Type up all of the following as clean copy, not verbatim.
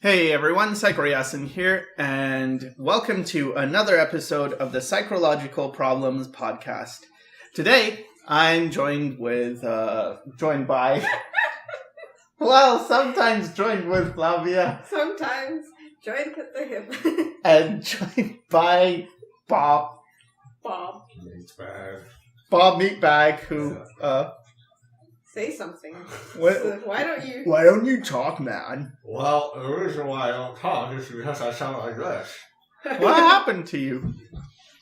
Hey everyone, Sycra here, and welcome to another episode of the Psychological Problems podcast. Today, I'm joined by, sometimes joined with Flavia. Sometimes joined at the hip. And joined by Bob. Meatbag. Bob Meatbag, who, Say something. What? Why don't you? Why don't you talk, man? Well, the reason why I don't talk is because I sound like this. What happened to you?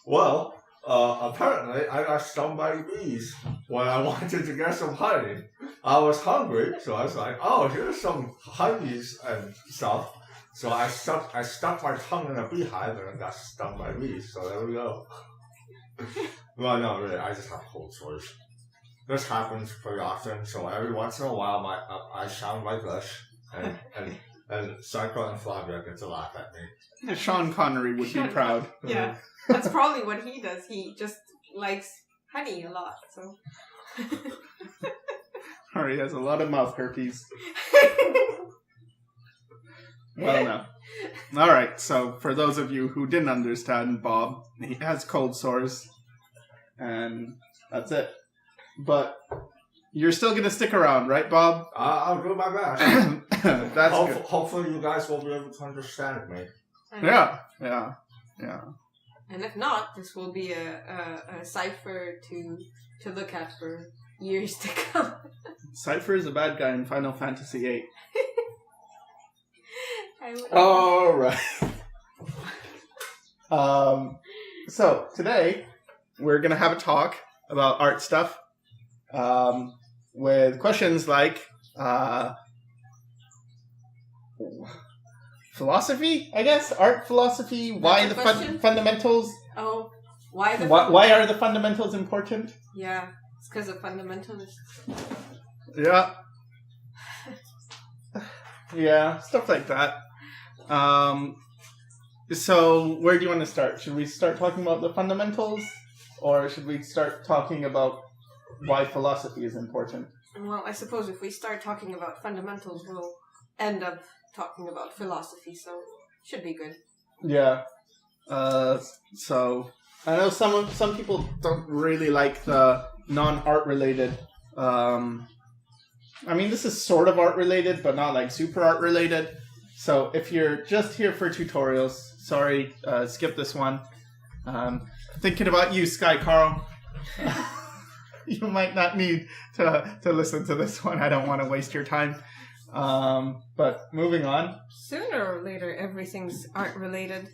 Well, apparently I got stung by bees when I wanted to get some honey. I was hungry, so I was like, oh, here's some honeys and stuff. So I stuck my tongue in a beehive and I got stung by bees. So there we go. Well, no, really, I just have cold sores. This happens pretty often, so every once in a while I sound like this, and Sycra and Flavia get to laugh at me. Sean Connery would be proud. Yeah, that's probably what he does. He just likes honey a lot, so. Or he has a lot of mouth herpes. Well, no. Alright, so for those of you who didn't understand Bob, he has cold sores, and that's it. But you're still going to stick around, right, Bob? I'll do my best. That's good. Hopefully you guys will be able to understand me. Yeah. And if not, this will be a cipher to look at for years to come. Cypher is a bad guy in Final Fantasy VIII. Alright. So, today, we're going to have a talk about art stuff. With questions like philosophy, I guess, art philosophy. Why the fundamentals? Oh, why why are the fundamentals important? Yeah, it's because of fundamentalists. Yeah, yeah, stuff like that. So where do you want to start? Should we start talking about the fundamentals, or should we start talking about why philosophy is important? Well, I suppose if we start talking about fundamentals, we'll end up talking about philosophy, so should be good. Yeah. So I know some people don't really like the non-art related. I mean, this is sort of art related, but not like super art related. So if you're just here for tutorials, sorry, skip this one. Thinking about you, Sky Carl. You might not need to listen to this one. I don't want to waste your time. But moving on. Sooner or later, everything's art related.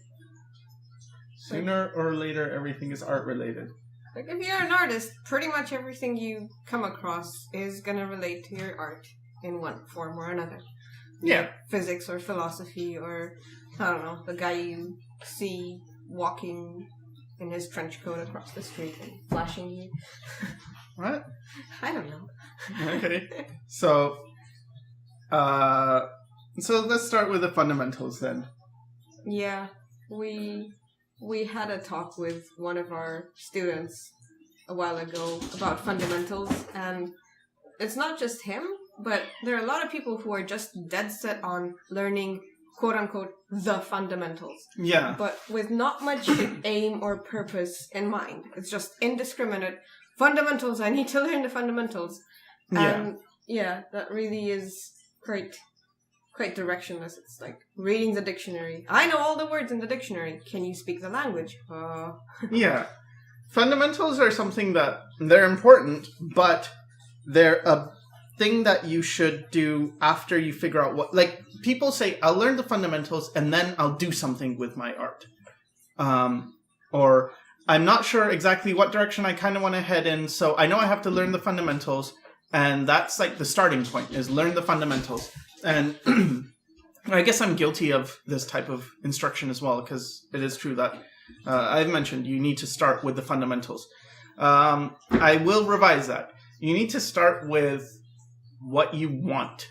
Sooner or later, everything is art related. Like, if you're an artist, pretty much everything you come across is going to relate to your art in one form or another. Yeah. Physics or philosophy or, I don't know, the guy you see walking in his trench coat across the street and flashing you. What? I don't know. Okay. So let's start with the fundamentals then. Yeah. We had a talk with one of our students a while ago about fundamentals, and it's not just him, but there are a lot of people who are just dead set on learning quote-unquote the fundamentals. Yeah. But with not much aim or purpose in mind. It's just indiscriminate. Fundamentals, I need to learn the fundamentals. And yeah, that really is quite directionless. It's like reading the dictionary. I know all the words in the dictionary. Can you speak the language? Yeah. Fundamentals are something that they're important, but they're a thing that you should do after you figure out what, like, people say, I'll learn the fundamentals and then I'll do something with my art. Or I'm not sure exactly what direction I kind of want to head in, so I know I have to learn the fundamentals, and that's like the starting point, is learn the fundamentals. And I guess I'm guilty of this type of instruction as well, because it is true that I've mentioned you need to start with the fundamentals. I will revise that. You need to start with what you want.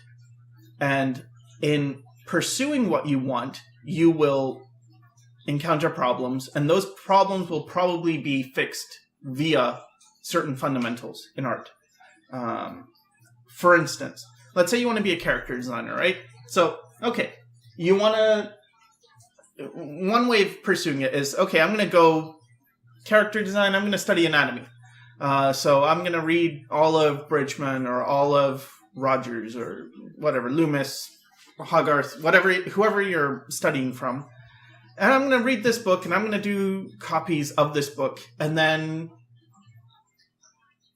And in pursuing what you want, you will encounter problems, and those problems will probably be fixed via certain fundamentals in art. For instance, let's say you want to be a character designer, right? So, okay, you want to... One way of pursuing it is, okay, I'm going to go character design, I'm going to study anatomy. So I'm going to read all of Bridgman or all of Rogers or whatever, Loomis, Hogarth, whoever you're studying from. And I'm going to read this book and I'm going to do copies of this book. And then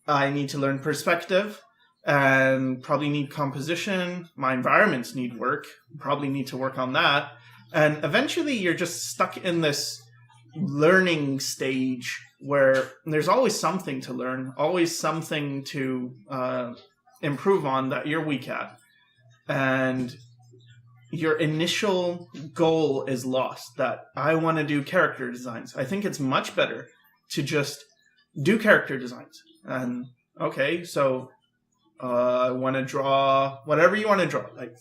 I need to learn perspective and probably need composition. My environments need work. Probably need to work on that. And eventually you're just stuck in this learning stage where there's always something to learn, always something to improve on that you're weak at. And your initial goal is lost, that I want to do character designs. I think it's much better to just do character designs. And, okay, so I want to draw whatever you want to draw. Like,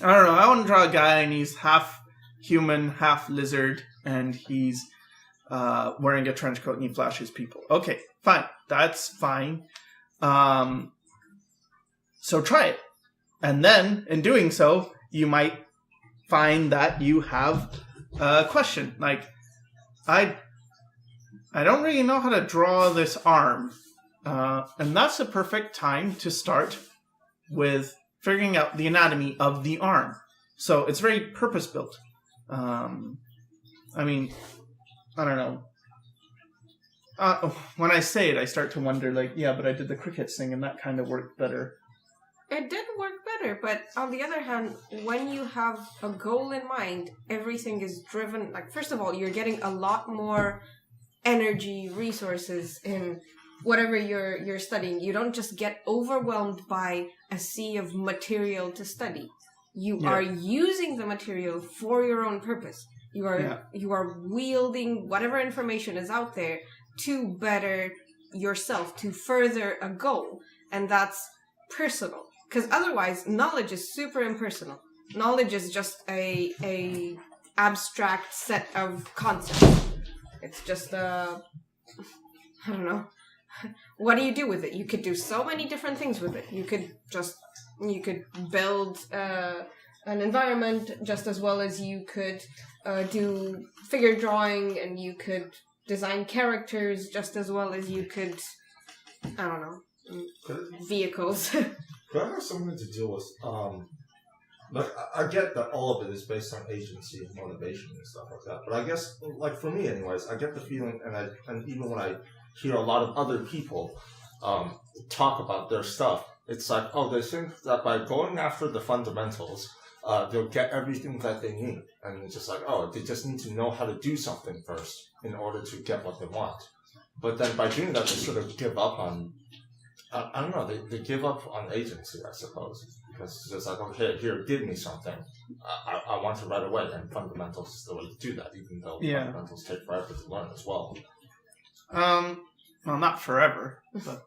I don't know, I want to draw a guy and he's half human, half lizard, and he's wearing a trench coat and he flashes people. Okay, fine. That's fine. So try it. And then, in doing so, you might find that you have a question. Like, I don't really know how to draw this arm. And that's a perfect time to start with figuring out the anatomy of the arm. So it's very purpose-built. I mean, I don't know. When I say it, I start to wonder, like, yeah, but I did the crickets thing and that kind of worked better. It did work better, but on the other hand, when you have a goal in mind, everything is driven, like, first of all, you're getting a lot more energy, resources in whatever you're studying. You don't just get overwhelmed by a sea of material to study. You are using the material for your own purpose. You are wielding whatever information is out there to better yourself, to further a goal. And that's personal. Because otherwise, knowledge is super impersonal. Knowledge is just a abstract set of concepts. It's just I don't know. What do you do with it? You could do so many different things with it. You could build an environment just as well as you could do figure drawing, and you could design characters just as well as you could, I don't know, vehicles. Could I have something to do with, like, I get that all of it is based on agency and motivation and stuff like that, but I guess, like, for me anyways, I get the feeling, and even when I hear a lot of other people talk about their stuff, it's like, oh, they think that by going after the fundamentals, they'll get everything that they need. And it's just like, oh, they just need to know how to do something first in order to get what they want. But then by doing that, they sort of give up on, I don't know, they give up on agency, I suppose. Because it's just like, okay, here, give me something. I want it right away. And fundamentals is the way to do that, even though fundamentals take forever to learn as well. Well, not forever, but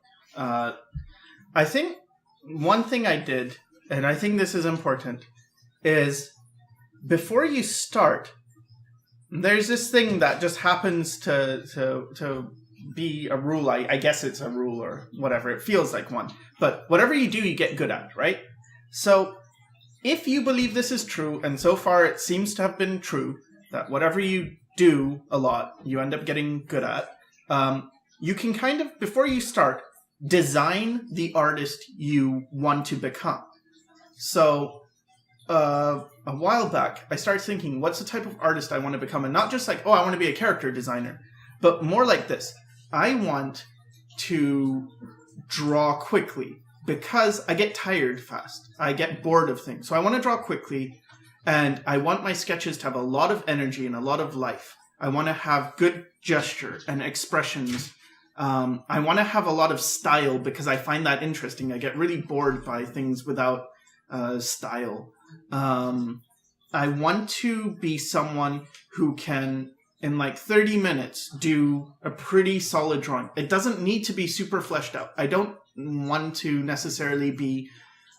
I think one thing I did, and I think this is important, is before you start, there's this thing that just happens to be a rule. I guess it's a rule or whatever. It feels like one. But whatever you do, you get good at, right? So if you believe this is true, and so far it seems to have been true, that whatever you do a lot, you end up getting good at, you can kind of, before you start, design the artist you want to become. So a while back, I started thinking, what's the type of artist I want to become? And not just like, oh, I want to be a character designer, but more like this. I want to draw quickly because I get tired fast. I get bored of things. So I want to draw quickly, and I want my sketches to have a lot of energy and a lot of life. I want to have good gesture and expressions. I want to have a lot of style because I find that interesting. I get really bored by things without style. I want to be someone who can, in like 30 minutes, do a pretty solid drawing. It doesn't need to be super fleshed out. I don't want to necessarily be...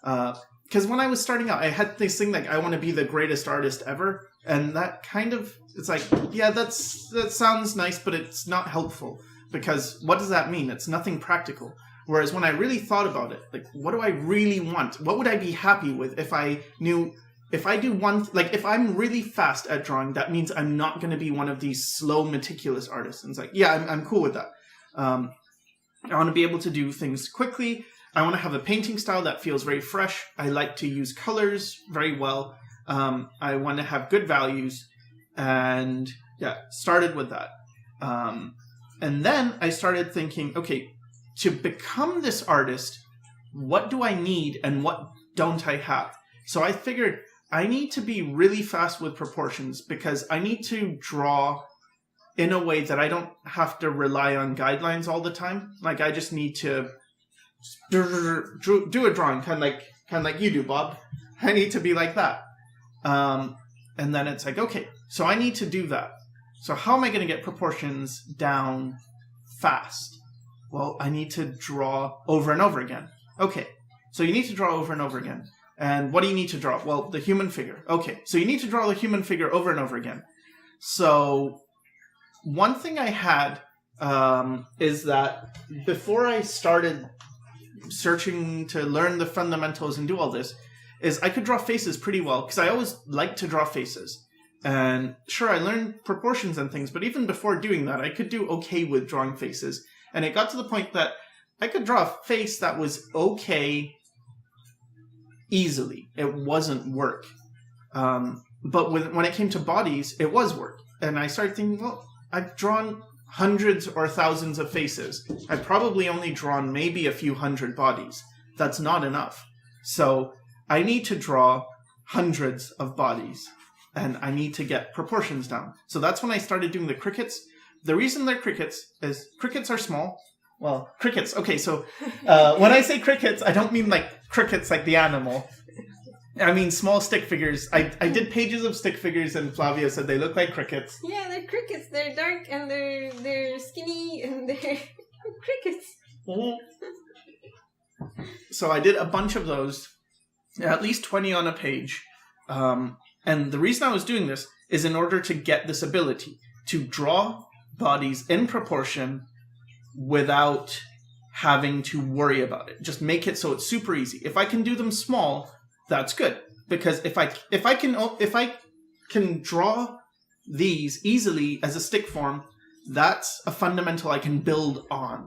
because when I was starting out, I had this thing like, I want to be the greatest artist ever. And that kind of... It's like, yeah, that sounds nice, but it's not helpful. Because what does that mean? It's nothing practical. Whereas when I really thought about it, like, what do I really want? What would I be happy with if I knew if I do one, like if I'm really fast at drawing, that means I'm not going to be one of these slow, meticulous artists. And it's like, yeah, I'm cool with that. I want to be able to do things quickly. I want to have a painting style that feels very fresh. I like to use colors very well. I want to have good values. And yeah, started with that. And then I started thinking, okay, to become this artist, what do I need and what don't I have? So I figured I need to be really fast with proportions because I need to draw in a way that I don't have to rely on guidelines all the time. Like I just need to do a drawing, kind of like you do, Bob. I need to be like that. And then it's like, okay, so I need to do that. So how am I going to get proportions down fast? Well, I need to draw over and over again. Okay, so you need to draw over and over again. And what do you need to draw? Well, the human figure. Okay, so you need to draw the human figure over and over again. So one thing I had is that before I started searching to learn the fundamentals and do all this, is I could draw faces pretty well, because I always liked to draw faces. And sure, I learned proportions and things, but even before doing that, I could do okay with drawing faces. And it got to the point that I could draw a face that was okay easily. It wasn't work. But when it came to bodies, it was work. And I started thinking, well, I've drawn hundreds or thousands of faces. I've probably only drawn maybe a few hundred bodies. That's not enough. So I need to draw hundreds of bodies. And I need to get proportions down. So that's when I started doing the crickets. The reason they're crickets is crickets are small. Well, crickets. Okay, so when I say crickets, I don't mean like crickets like the animal. I mean small stick figures. I did pages of stick figures and Flavia said they look like crickets. Yeah, they're crickets. They're dark and they're skinny and they're crickets. Mm-hmm. So I did a bunch of those, at least 20 on a page. And the reason I was doing this is in order to get this ability to draw bodies in proportion without having to worry about it. Just make it so it's super easy. If I can do them small, that's good. Because if I can draw these easily as a stick form, that's a fundamental I can build on.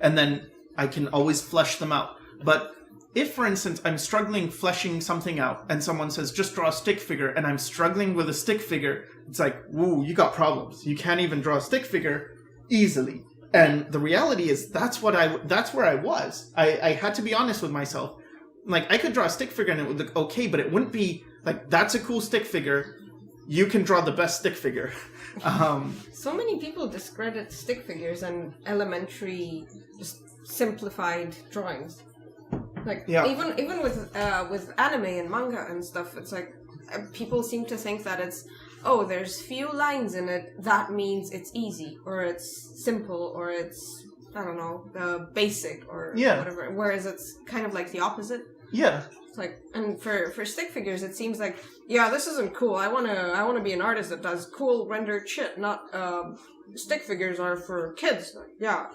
And then I can always flesh them out. But if, for instance, I'm struggling fleshing something out and someone says, just draw a stick figure, and I'm struggling with a stick figure, it's like, woo, you got problems. You can't even draw a stick figure easily. And the reality is that's where I was. I had to be honest with myself. Like, I could draw a stick figure and it would look okay, but it wouldn't be like, that's a cool stick figure. You can draw the best stick figure. So many people discredit stick figures and elementary, just simplified drawings. Like, yeah. even with anime and manga and stuff, it's like people seem to think that it's, oh, there's few lines in it, that means it's easy, or it's simple, or it's, I don't know, basic, or whatever. Whereas it's kind of like the opposite. Yeah. It's like, and for stick figures, it seems like, yeah, this isn't cool. I wanna be an artist that does cool rendered shit. Not stick figures are for kids. Like, yeah,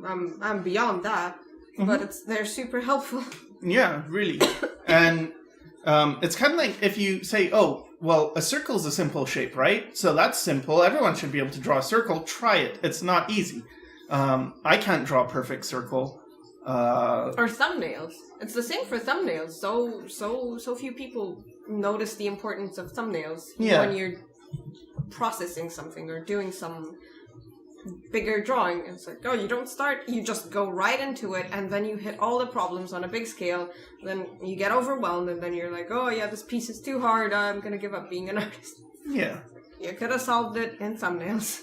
I'm beyond that. Mm-hmm. But they're super helpful. Yeah, really. And it's kind of like if you say, oh, well, a circle is a simple shape, right? So that's simple. Everyone should be able to draw a circle. Try it. It's not easy. I can't draw a perfect circle. Or thumbnails. It's the same for thumbnails. So few people notice the importance of thumbnails when you're processing something or doing some bigger drawing. It's like, oh, you don't start, you just go right into it, and then you hit all the problems on a big scale, then you get overwhelmed, and then you're like, oh yeah, this piece is too hard, I'm gonna give up being an artist. Yeah. You could have solved it in thumbnails.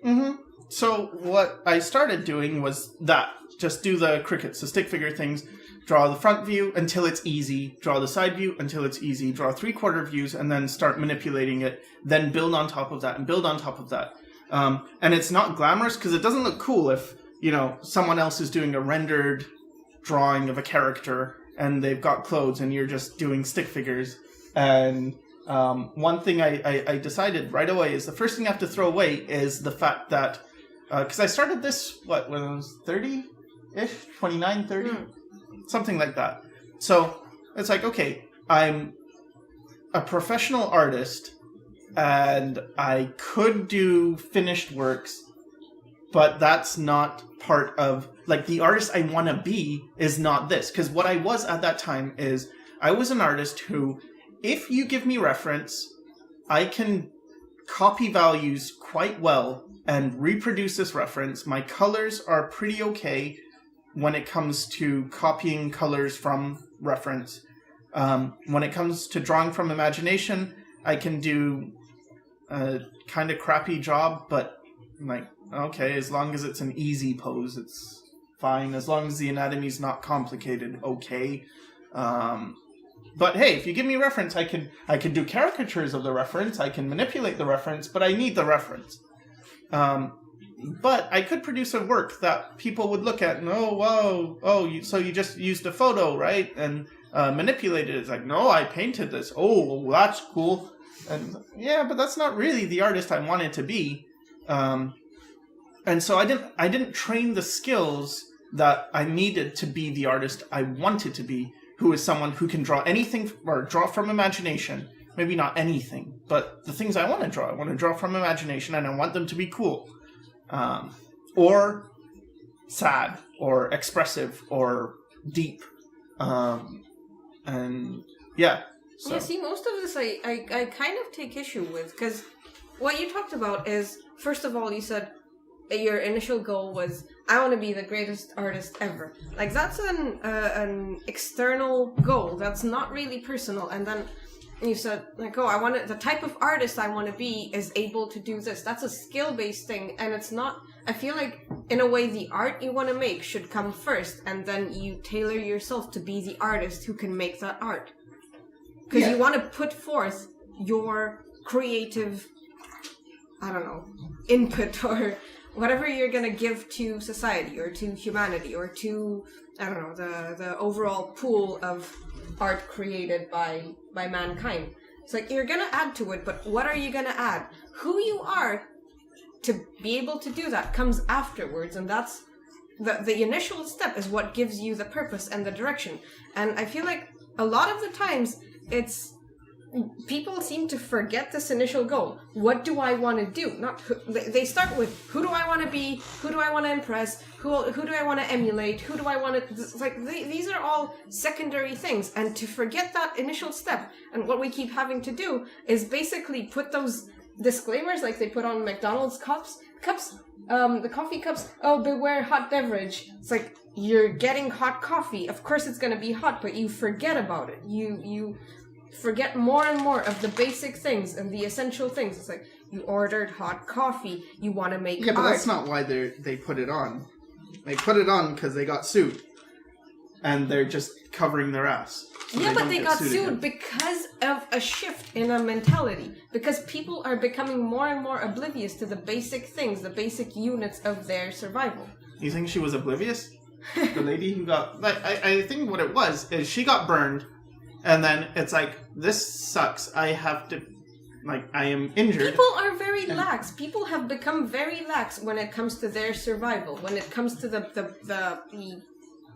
Mm-hmm. So what I started doing was that. Just do the crickets, the stick figure things, draw the front view until it's easy, draw the side view until it's easy, draw 3/4 views, and then start manipulating it, then build on top of that, and build on top of that. And it's not glamorous because it doesn't look cool if, someone else is doing a rendered drawing of a character and they've got clothes and you're just doing stick figures. And one thing I decided right away is the first thing I have to throw away is the fact that, because I started this, when I was 30-ish, 29, 30, something like that. So it's like, okay, I'm a professional artist and I could do finished works, but that's not part of, like, the artist I want to be is not this. Because what I was at that time is I was an artist who, if you give me reference, I can copy values quite well and reproduce this reference. My colors are pretty okay when it comes to copying colors from reference. When it comes to drawing from imagination, I can do a kind of crappy job, but like, okay, as long as it's an easy pose, it's fine. As long as the anatomy's not complicated, okay. But hey, if you give me reference, I can do caricatures of the reference, I can manipulate the reference, but I need the reference. But I could produce a work that people would look at and, oh, wow, so you just used a photo, right? And manipulated it. It's like, no, I painted this. Oh, well, that's cool. And yeah, but that's not really the artist I wanted to be. And so I didn't train the skills that I needed to be the artist I wanted to be, who is someone who can draw anything or draw from imagination. Maybe not anything, but the things I want to draw. I want to draw from imagination, and I want them to be cool. Or sad, or expressive, or deep. And yeah. So. Yeah, see, most of this I kind of take issue with, because what you talked about is, first of all, you said your initial goal was, I want to be the greatest artist ever. Like, that's an external goal. That's not really personal. And then you said, like, oh, the type of artist I want to be is able to do this. That's a skill-based thing, and it's not, I feel like, in a way, the art you want to make should come first, and then you tailor yourself to be the artist who can make that art. Because you want to put forth your creative, I don't know, input or whatever you're going to give to society or to humanity or to, I don't know, the overall pool of art created by mankind. It's like, you're going to add to it, but what are you going to add? Who you are to be able to do that comes afterwards, and that's the initial step is what gives you the purpose and the direction. And I feel like a lot of the times people seem to forget this initial goal. What do I want to do? They start with, who do I want to be? Who do I want to impress? Who do I want to emulate? Who do I want to... It's like, these are all secondary things. And to forget that initial step, and what we keep having to do, is basically put those disclaimers like they put on McDonald's cups, the coffee cups, oh, beware hot beverage. It's like, you're getting hot coffee. Of course it's going to be hot, but you forget about it. You forget more and more of the basic things and the essential things. It's like, you ordered hot coffee, you want to make art. Yeah, but that's not why they put it on. They put it on because they got sued. And they're just covering their ass. So yeah, but they got sued again. Because of a shift in a mentality. Because people are becoming more and more oblivious to the basic things, the basic units of their survival. You think she was oblivious? The lady who got... Like, I think what it was is she got burned, and then it's like, this sucks. I have to... Like, I am injured. People are very lax. People have become very lax when it comes to their survival. When it comes to the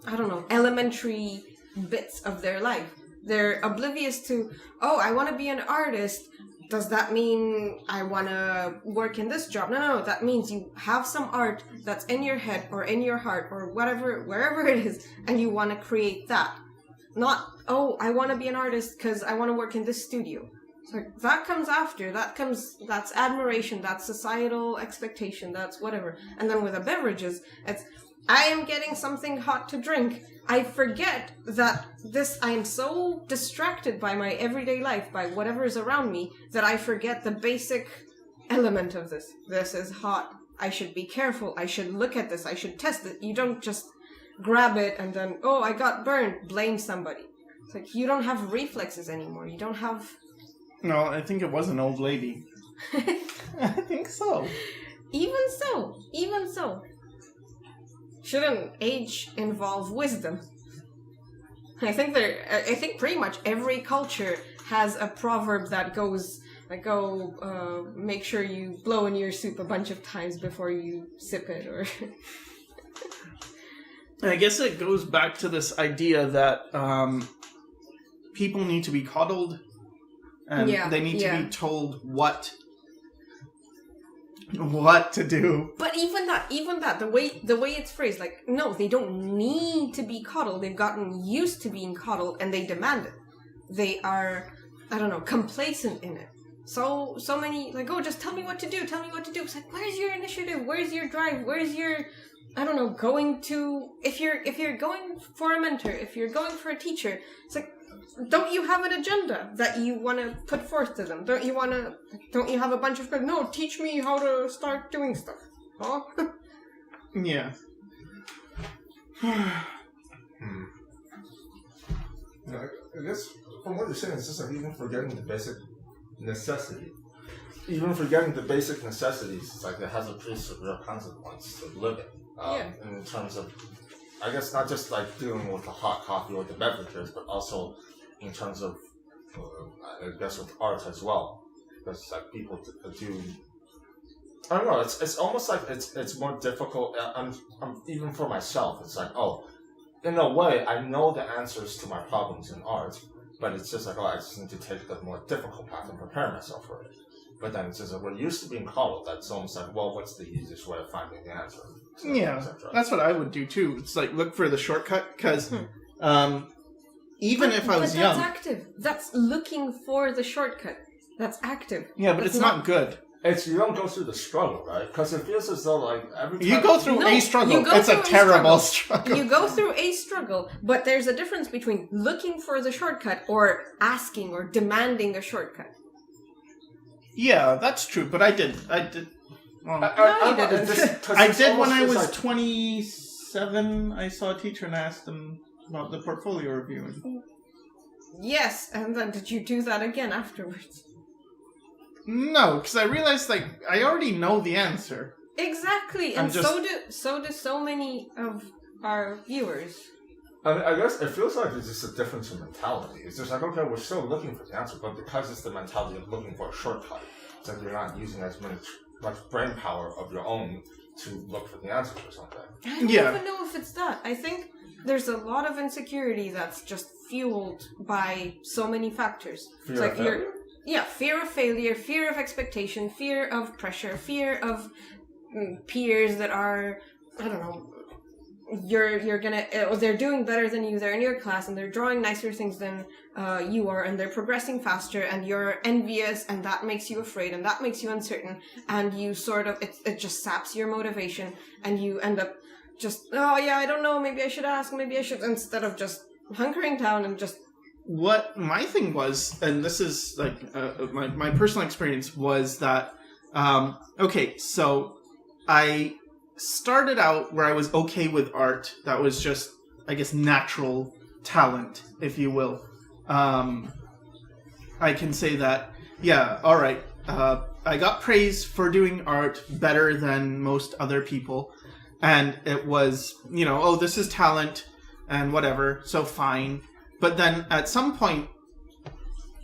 I don't know, elementary bits of their life. They're oblivious to, oh, I want to be an artist. Does that mean I want to work in this job? No. That means you have some art that's in your head or in your heart or whatever, wherever it is, and you want to create that. Not, oh, I want to be an artist because I want to work in this studio. So that comes after. That's admiration. That's societal expectation. That's whatever. And then with the beverages, it's, I am getting something hot to drink. I forget that I am so distracted by my everyday life, by whatever is around me, that I forget the basic element of this. This is hot. I should be careful. I should look at this. I should test it. You don't just grab it and then, oh, I got burned. Blame somebody. It's like, you don't have reflexes anymore. You don't have... No, I think it was an old lady. I think so. Even so. Shouldn't age involve wisdom? I think pretty much every culture has a proverb that goes like, oh, make sure you blow in your soup a bunch of times before you sip it, or... I guess it goes back to this idea that people need to be coddled And they need to be told what to do. But even that, the way it's phrased, like, no, they don't need to be coddled. They've gotten used to being coddled, and they demand it. They are, I don't know, complacent in it. So many, like, oh, just tell me what to do. It's like, where's your initiative? Where's your drive? Where's your, I don't know, going to, if you're going for a mentor, if you're going for a teacher, it's like, don't you have an agenda that you want to put forth to them? Don't you have a bunch of, no, teach me how to start doing stuff. Huh? Yeah. I guess from what you're saying, it's just like even forgetting the basic necessity. Even forgetting the basic necessities, it's like it has a pretty severe consequence to living. In terms of, I guess, not just like dealing with the hot coffee or the beverages, but also in terms of, I guess, with art as well. Because it's like people do. I don't know. It's almost like it's more difficult. I'm even for myself. It's like, oh, in a way, I know the answers to my problems in art, but it's just like, oh, I just need to take the more difficult path and prepare myself for it. But then it's just like, we're used to being coddled. That's almost like, well, what's the easiest way of finding the answer? So, that's what I would do too. It's like, look for the shortcut, because even if I was young... That's active. That's looking for the shortcut. That's active. Yeah, but it's not good. You don't go through the struggle, right? Because it feels as though, like, every time... You go through a struggle. It's a terrible struggle. You go through a struggle, but there's a difference between looking for the shortcut or asking or demanding a shortcut. Yeah, that's true, but I did. Well, no, you didn't. I did when I was 27. I saw a teacher and asked them about the portfolio review. Yes, and then did you do that again afterwards? No, because I realized, like, I already know the answer. Exactly, and so do so many of our viewers. I guess it feels like it's just a difference in mentality. It's just like, okay, we're still looking for the answer, but because it's the mentality of looking for a shortcut, it's like you're not using as much brain power of your own to look for the answers or something. I don't even know if it's that. I think there's a lot of insecurity that's just fueled by so many factors. Fear of failure? Fear of failure, fear of expectation, fear of pressure, fear of peers that are, I don't know, they're doing better than you, they're in your class, and they're drawing nicer things than you are, and they're progressing faster, and you're envious, and that makes you afraid, and that makes you uncertain, and you sort of, it just saps your motivation, and you end up just, oh yeah, I don't know, maybe I should ask, maybe I should, instead of just hunkering down and just... What my thing was, and this is like my personal experience, was that, okay, so I started out where I was okay with art. That was just, I guess, natural talent, if you will. I can say that, yeah, all right. I got praise for doing art better than most other people. And it was, oh, this is talent and whatever, so fine. But then at some point,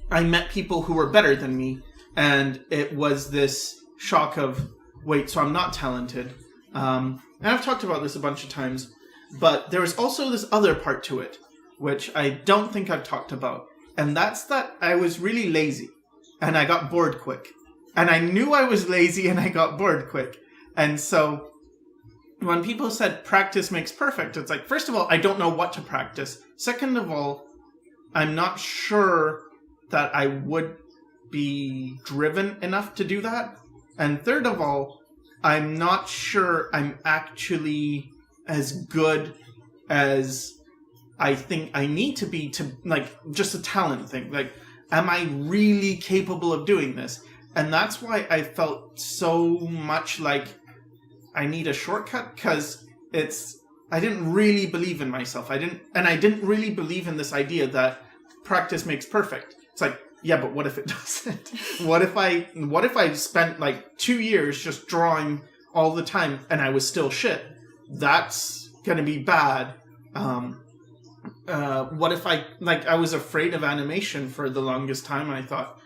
I met people who were better than me. And it was this shock of, wait, so I'm not talented. And I've talked about this a bunch of times, but there was also this other part to it, which I don't think I've talked about. And that's that I was really lazy, and I got bored quick. And I knew I was lazy, and I got bored quick. And so when people said practice makes perfect, it's like, first of all, I don't know what to practice. Second of all, I'm not sure that I would be driven enough to do that. And third of all, I'm not sure I'm actually as good as I think I need to be to, like, just a talent thing. Like, am I really capable of doing this? And that's why I felt so much like I need a shortcut, because I didn't really believe in myself. I didn't really believe in this idea that practice makes perfect. It's like, yeah, but what if it doesn't? What if I spent like 2 years just drawing all the time and I was still shit? That's gonna be bad. What if I was afraid of animation for the longest time, and I thought,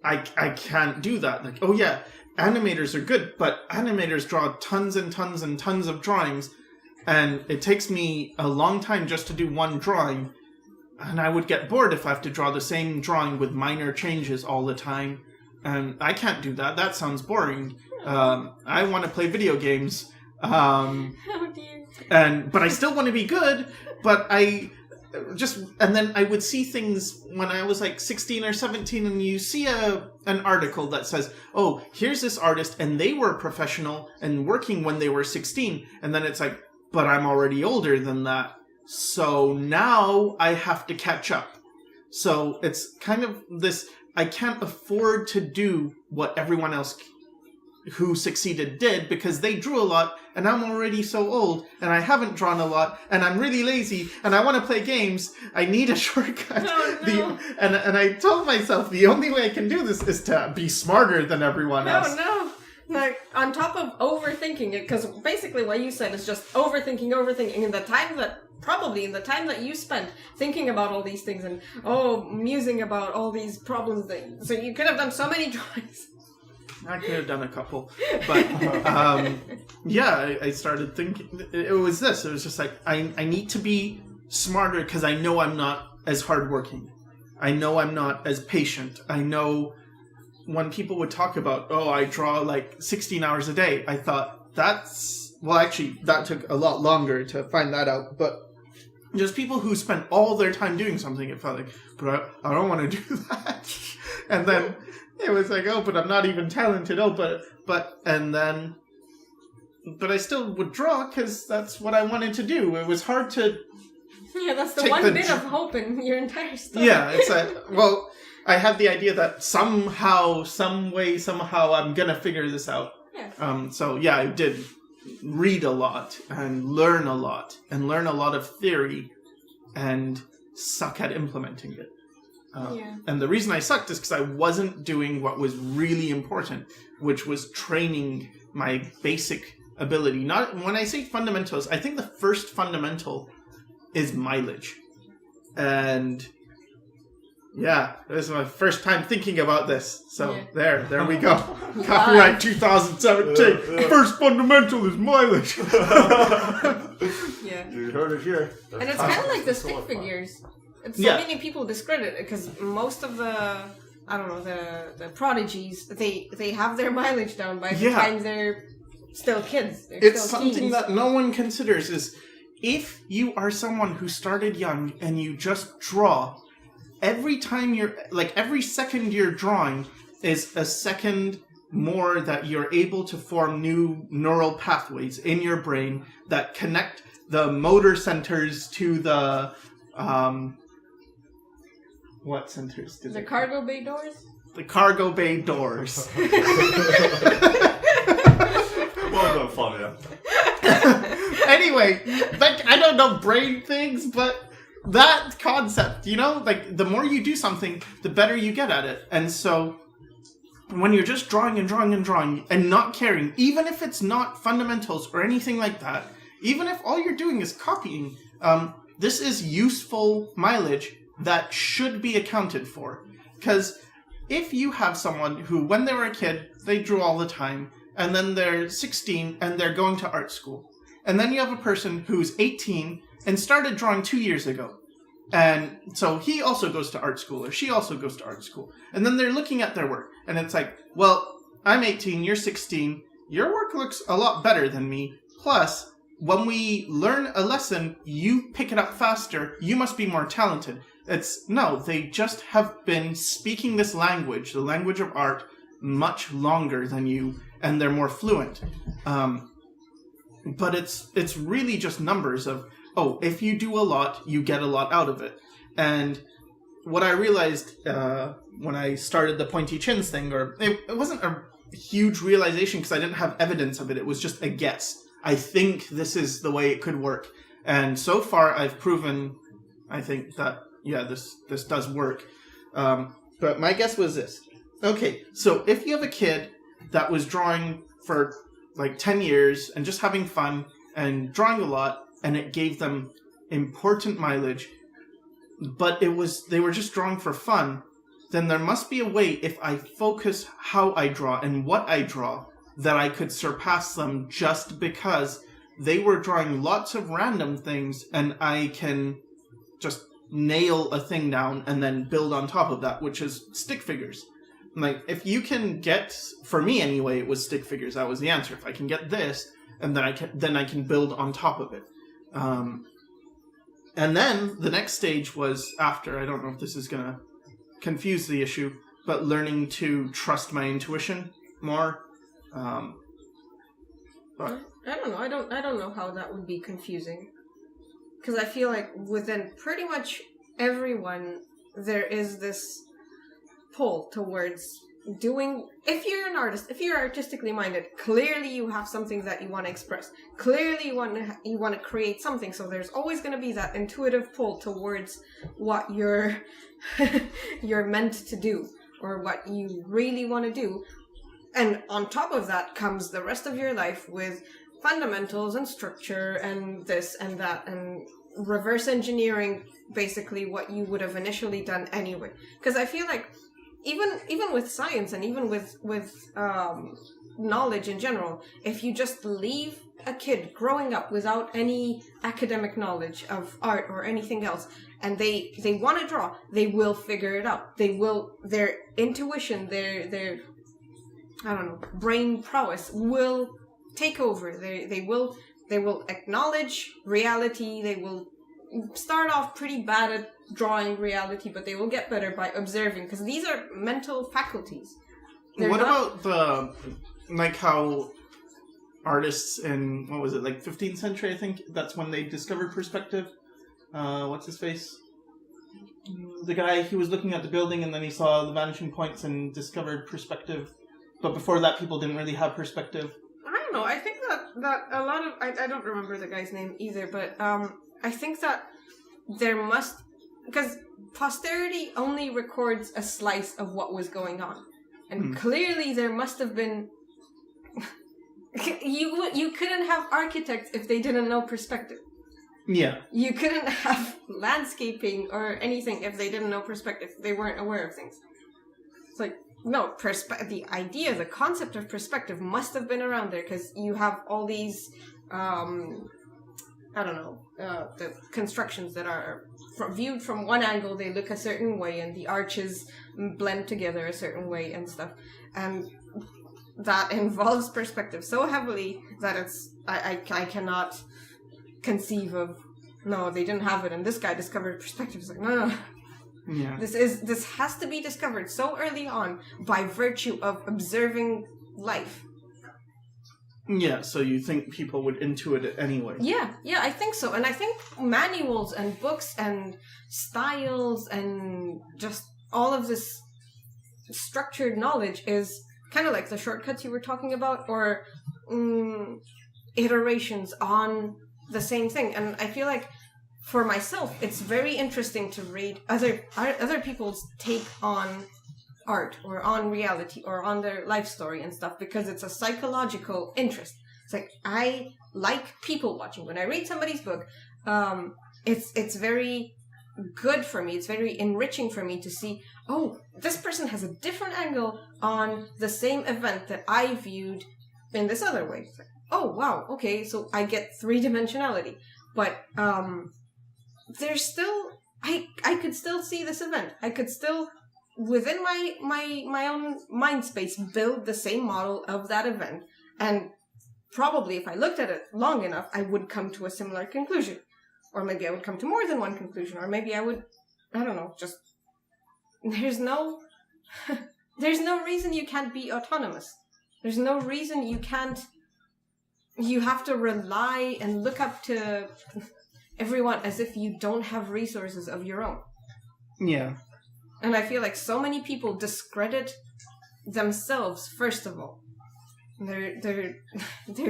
I can't do that. Like, oh yeah, animators are good, but animators draw tons and tons and tons of drawings, and it takes me a long time just to do one drawing. And I would get bored if I have to draw the same drawing with minor changes all the time. And I can't do that. That sounds boring. I want to play video games. Oh dear. But I still want to be good. But and then I would see things when I was like 16 or 17, and you see an article that says, oh, here's this artist, and they were professional and working when they were 16. And then it's like, but I'm already older than that. So now I have to catch up. So it's kind of this, I can't afford to do what everyone else who succeeded did, because they drew a lot and I'm already so old and I haven't drawn a lot and I'm really lazy and I want to play games. I need a shortcut. Oh, no. And I told myself the only way I can do this is to be smarter than everyone else. No. Like, on top of overthinking it, because basically what you said is just overthinking, and probably in the time that you spent thinking about all these things and, musing about all these problems so you could have done so many drawings. I could have done a couple, but I started thinking, it was this, it was just like, I need to be smarter because I know I'm not as hardworking. I know I'm not as patient. I know when people would talk about, I draw like 16 hours a day, I thought that took a lot longer to find that out, but just people who spend all their time doing something, it felt like, but I don't want to do that. And then it was like, but I'm not even talented. But I still would draw because that's what I wanted to do. It was hard to. Yeah, that's the one bit of hope in your entire story. Yeah, it's like, I had the idea that somehow, some way, somehow, I'm gonna figure this out. Yeah. I did read a lot and learn a lot of theory and suck at implementing it. And the reason I sucked is because I wasn't doing what was really important, which was training my basic ability. Not when I say fundamentals, I think the first fundamental is mileage. And yeah, this is my first time thinking about this. So there we go. Copyright 2017. First fundamental is mileage. Yeah. You heard it here. And it's kind of like the stick figures. Many people discredit it because most of the prodigies, they have their mileage down by the time they're still kids. It's something that no one considers is if you are someone who started young and you just draw, every second you're drawing is a second more that you're able to form new neural pathways in your brain that connect the motor centers to the what centers? The cargo bay doors? The cargo bay doors. Well done, Fabio. Anyway, I don't know brain things, but that concept, the more you do something, the better you get at it. And so when you're just drawing and not caring, even if it's not fundamentals or anything like that, even if all you're doing is copying, this is useful mileage that should be accounted for. Because if you have someone who, when they were a kid, they drew all the time, and then they're 16 and they're going to art school, and then you have a person who's 18 and started drawing 2 years ago, and so he also goes to art school, or she also goes to art school, and then they're looking at their work, and it's like, well, I'm 18, you're 16, your work looks a lot better than me, plus, when we learn a lesson, you pick it up faster, you must be more talented. They just have been speaking this language, the language of art, much longer than you, and they're more fluent. But it's really just numbers of, if you do a lot, you get a lot out of it. And what I realized when I started the pointy chins thing, or it wasn't a huge realization because I didn't have evidence of it, it was just a guess. I think this is the way it could work. And so far I've proven, I think that, this does work. But my guess was this. Okay, so if you have a kid that was drawing for like 10 years and just having fun and drawing a lot, and it gave them important mileage, but they were just drawing for fun, then there must be a way, if I focus how I draw and what I draw, that I could surpass them just because they were drawing lots of random things and I can just nail a thing down and then build on top of that, which is stick figures. Like, if you can get, for me anyway, it was stick figures. That was the answer. If I can get this, and then I can build on top of it. And then the next stage was after, I don't know if this is going to confuse the issue, but learning to trust my intuition more. But I don't know. I don't know how that would be confusing. Because I feel like within pretty much everyone, there is this pull towards doing. If you're an artist, if you're artistically minded, clearly you have something that you want to express. Clearly you want to create something. So there's always going to be that intuitive pull towards what you're you're meant to do or what you really want to do. And on top of that comes the rest of your life with fundamentals and structure and this and that and reverse engineering basically what you would have initially done anyway. Because I feel like even with science and even with knowledge in general, if you just leave a kid growing up without any academic knowledge of art or anything else, and they want to draw, they will figure it out. Their intuition, their I don't know, brain prowess will take over. They will acknowledge reality. They will start off pretty bad at drawing reality, but they will get better by observing, because these are mental faculties. What about the, like how artists in, what was it, like 15th century, I think that's when they discovered perspective. What's his face? The guy, he was looking at the building and then he saw the vanishing points and discovered perspective. But before that, people didn't really have perspective. I don't know. I think that a lot of... I don't remember the guy's name either, but I think that there must... Because posterity only records a slice of what was going on. And clearly there must have been... You couldn't have architects if they didn't know perspective. Yeah. You couldn't have landscaping or anything if they didn't know perspective. They weren't aware of things. It's like... No, the idea, the concept of perspective must have been around there, because you have all these, the constructions that are viewed from one angle, they look a certain way, and the arches blend together a certain way and stuff. And that involves perspective so heavily that I cannot conceive of, no, they didn't have it, and this guy discovered perspective. It's like, no. Yeah. This has to be discovered so early on by virtue of observing life. Yeah, so you think people would intuit it anyway. Yeah, I think so. And I think manuals and books and styles and just all of this structured knowledge is kind of like the shortcuts you were talking about, or iterations on the same thing. And I feel like for myself, it's very interesting to read other people's take on art or on reality or on their life story and stuff, because it's a psychological interest. It's like, I like people watching. When I read somebody's book, it's very good for me. It's very enriching for me to see, oh, this person has a different angle on the same event that I viewed in this other way. It's like, oh, wow, okay, so I get three-dimensionality. But there's still, I could still see this event. I could still, within my own mind space, build the same model of that event. And probably if I looked at it long enough, I would come to a similar conclusion. Or maybe I would come to more than one conclusion. Or maybe I would, I don't know, just, there's no reason you can't be autonomous. There's no reason you can't, you have to rely and look up to everyone as if you don't have resources of your own. Yeah. And I feel like so many people discredit themselves, first of all. They're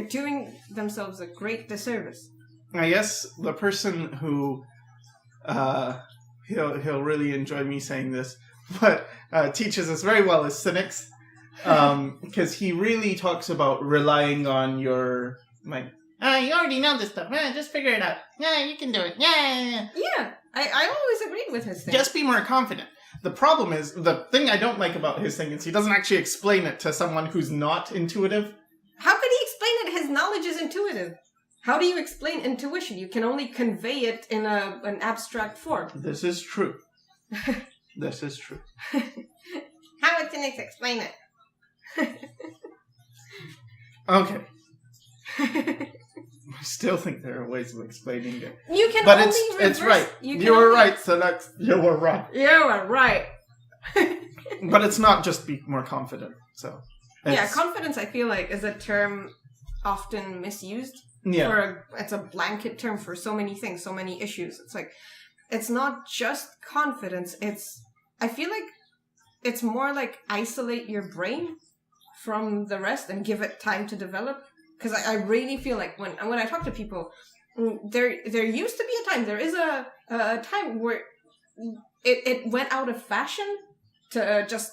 doing themselves a great disservice. I guess the person who he'll really enjoy me saying this, but teaches us very well is cynics. Because he really talks about relying on your, like, you already know this stuff. Just figure it out. Yeah, you can do it. Yeah. Yeah, I always agreed with his thing. Just be more confident. The problem is, the thing I don't like about his thing is he doesn't actually explain it to someone who's not intuitive. How could he explain it? His knowledge is intuitive. How do you explain intuition? You can only convey it in an abstract form. This is true. This is true. How would Phoenix explain it? Okay. I still think there are ways of explaining it. You can But only it's reverse, right. You were right, so you were right. You were right. But it's not just be more confident. So Yeah, it's- confidence, I feel like, is a term often misused. yeah. It's a blanket term for so many things, so many issues. It's like, it's not just confidence. I feel like it's more like isolate your brain from the rest and give it time to develop. Because I really feel like when I talk to people, there used to be a time, there is a time where it went out of fashion to just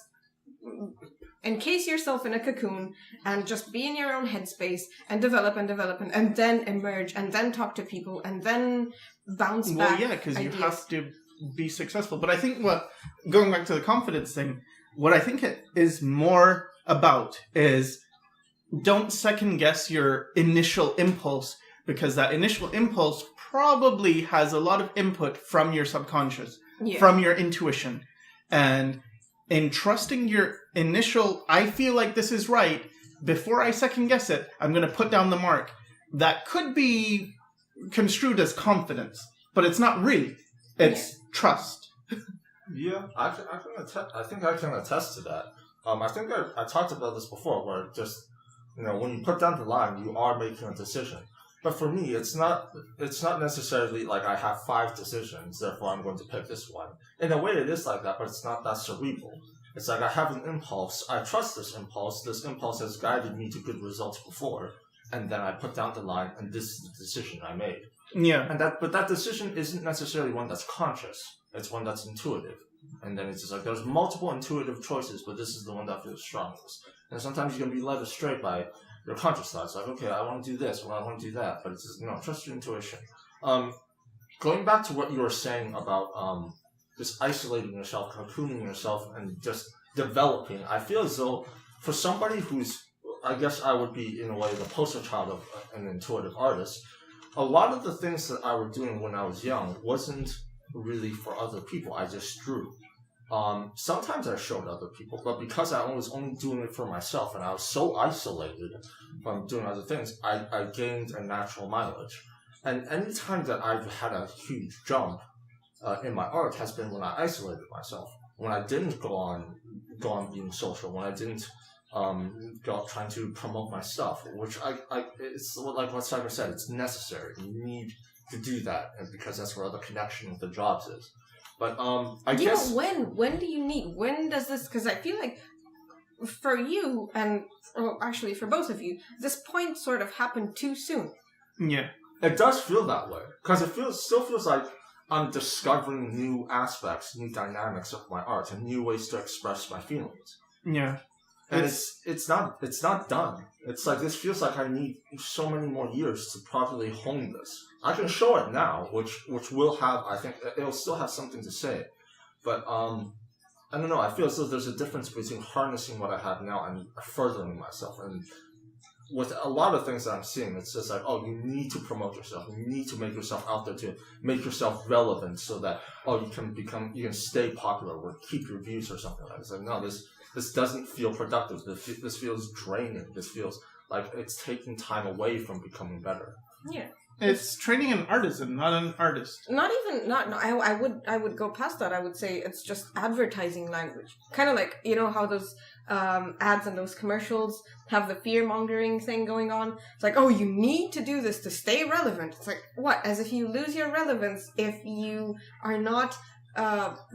encase yourself in a cocoon and just be in your own headspace and develop and then emerge and then talk to people and then bounce back. Well, yeah, because you ideas. have to be successful. But I think going back to the confidence thing, what I think it is more about is don't second guess your initial impulse, because that initial impulse probably has a lot of input from your subconscious, from your intuition. And in trusting your initial, I feel like this is right, before I second guess it, I'm going to put down the mark. That could be construed as confidence, but it's not really. It's trust. Yeah, I think I can attest to that. I think I talked about this before, where just, when you put down the line, you are making a decision. But for me, it's not necessarily like I have 5 decisions, therefore I'm going to pick this one. In a way, it is like that, but it's not that cerebral. It's like I have an impulse, I trust this impulse has guided me to good results before, and then I put down the line, and this is the decision I made. Yeah. But that decision isn't necessarily one that's conscious. It's one that's intuitive. And then it's just like there's multiple intuitive choices, but this is the one that feels strongest. And sometimes you can be led astray by your conscious thoughts. Like, okay, I want to do this, or I want to do that. But it's just, trust your intuition. Going back to what you were saying about just isolating yourself, cocooning yourself, and just developing, I feel as though for somebody who's, I guess I would be, in a way, the poster child of an intuitive artist, a lot of the things that I was doing when I was young wasn't really for other people. I just drew. Sometimes I showed other people, but because I was only doing it for myself and I was so isolated from doing other things, I gained a natural mileage. And any time that I've had a huge jump in my art has been when I isolated myself, when I didn't go on being social, when I didn't go out trying to promote my stuff, which it's like what Simon said, it's necessary. You need to do that, and because that's where the connection with the jobs is. But I guess when do you need? When does this? Because I feel like for you and actually for both of you, this point sort of happened too soon. Yeah, it does feel that way because it still feels like I'm discovering new aspects, new dynamics of my art, and new ways to express my feelings. Yeah. And it's not done. It's like this feels like I need so many more years to properly hone this. I can show it now, which will have, I think it'll still have something to say. But I don't know, I feel as though there's a difference between harnessing what I have now and furthering myself. And with a lot of things that I'm seeing, it's just like, oh, you need to promote yourself. You need to make yourself out there to make yourself relevant so that, you can stay popular or keep your views or something like that. It's like, no, this doesn't feel productive. This feels draining. This feels like it's taking time away from becoming better. Yeah. It's training an artisan, not an artist. I would go past that. I would say it's just advertising language. Kind of like, how those ads and those commercials have the fear-mongering thing going on. It's like, oh, you need to do this to stay relevant. It's like, what? As if you lose your relevance if you are not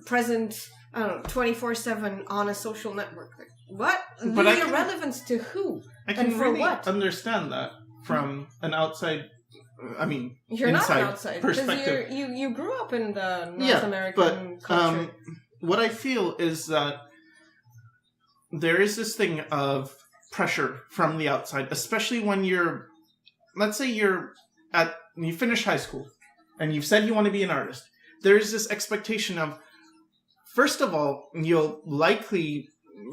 present, 24/7 on a social network. Like, what? But lose your relevance to who? I can and for really what? understand that from an outside, You're inside not outside perspective. because you grew up in the North American but, culture. What I feel is that there is this thing of pressure from the outside, especially when let's say you finish high school and you've said you want to be an artist. There is this expectation of, first of all, you'll likely,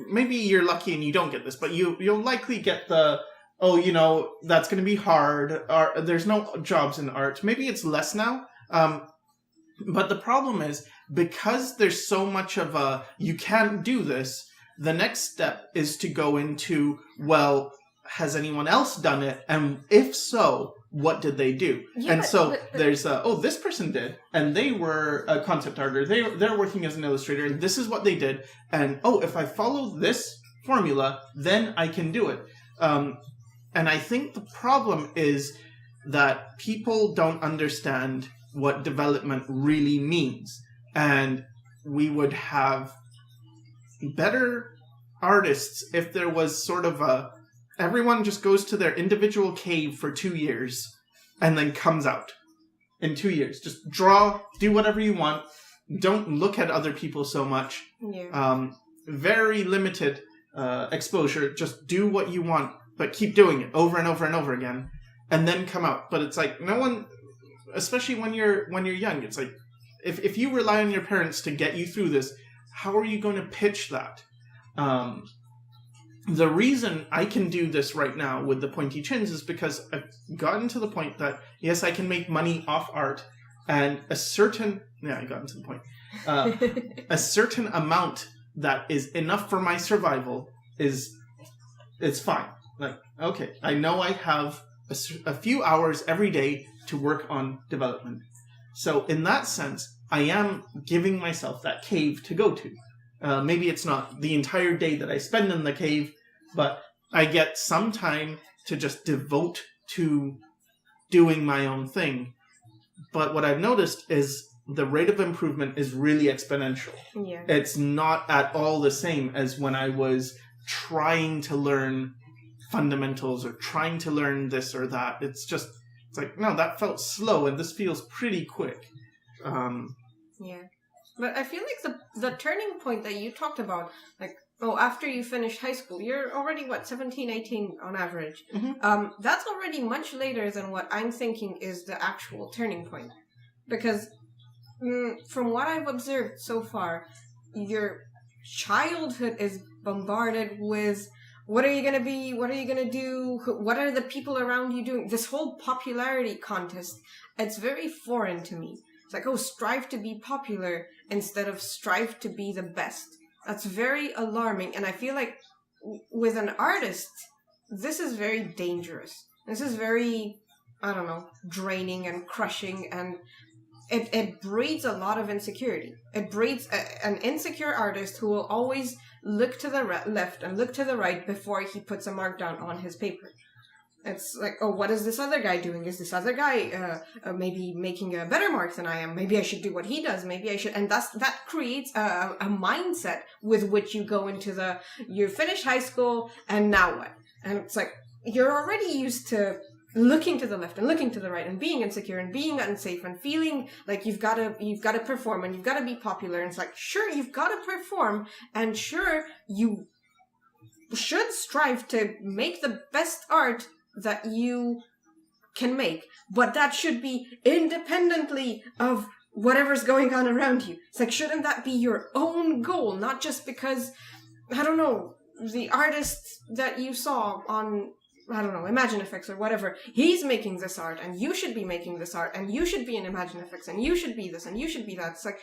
maybe you're lucky and you don't get this, but you'll likely get the oh, you know, that's going to be hard, or there's no jobs in art. Maybe it's less now. But the problem is, because there's so much of a, you can't do this, the next step is to go into, well, has anyone else done it? And if so, what did they do? Yeah, and so but there's, this person did, and they were a concept artist. They're working as an illustrator, and this is what they did. And, if I follow this formula, then I can do it. And I think the problem is that people don't understand what development really means. And we would have better artists if there was sort of everyone just goes to their individual cave for 2 years and then comes out in 2 years. Just draw, do whatever you want. Don't look at other people so much. Yeah. Very limited exposure. Just do what you want, but keep doing it over and over and over again, and then come out. But it's like no one, especially when you're young, it's like if you rely on your parents to get you through this, how are you going to pitch that? The reason I can do this right now with the pointy chins is because I've gotten to the point that, yes, I can make money off art, and I got to the point. A certain amount that is enough for my survival it's fine. Like, okay, I know I have a few hours every day to work on development. So in that sense, I am giving myself that cave to go to. Maybe it's not the entire day that I spend in the cave, but I get some time to just devote to doing my own thing. But what I've noticed is the rate of improvement is really exponential. Yeah. It's not at all the same as when I was trying to learn fundamentals or trying to learn this or that. It's like, no, that felt slow, and this feels pretty quick. Yeah. But I feel like the turning point that you talked about, like, after you finish high school, you're already, 17, 18 on average. Mm-hmm. That's already much later than what I'm thinking is the actual turning point. Because from what I've observed so far, your childhood is bombarded with, what are you going to be? What are you going to do? What are the people around you doing? This whole popularity contest, it's very foreign to me. It's like, strive to be popular instead of strive to be the best. That's very alarming. And I feel like with an artist, this is very dangerous. This is very, draining and crushing, and it breeds a lot of insecurity. It breeds an insecure artist who will always look to the left and look to the right before he puts a mark down on his paper. It's like, what is this other guy doing? Is this other guy maybe making a better mark than I am? Maybe I should do what he does. Maybe I should. And that creates a mindset with which you go into you finish high school, and now what? And it's like, you're already used to looking to the left and looking to the right and being insecure and being unsafe and feeling like you've got to perform and you've got to be popular. And it's like, sure, you've got to perform, and sure, you should strive to make the best art that you can make, but that should be independently of whatever's going on around you. It's like, shouldn't that be your own goal, not just because, the artist that you saw on, Imagine Effects or whatever, he's making this art, and you should be making this art, and you should be in Imagine Effects, and you should be this, and you should be that. It's like,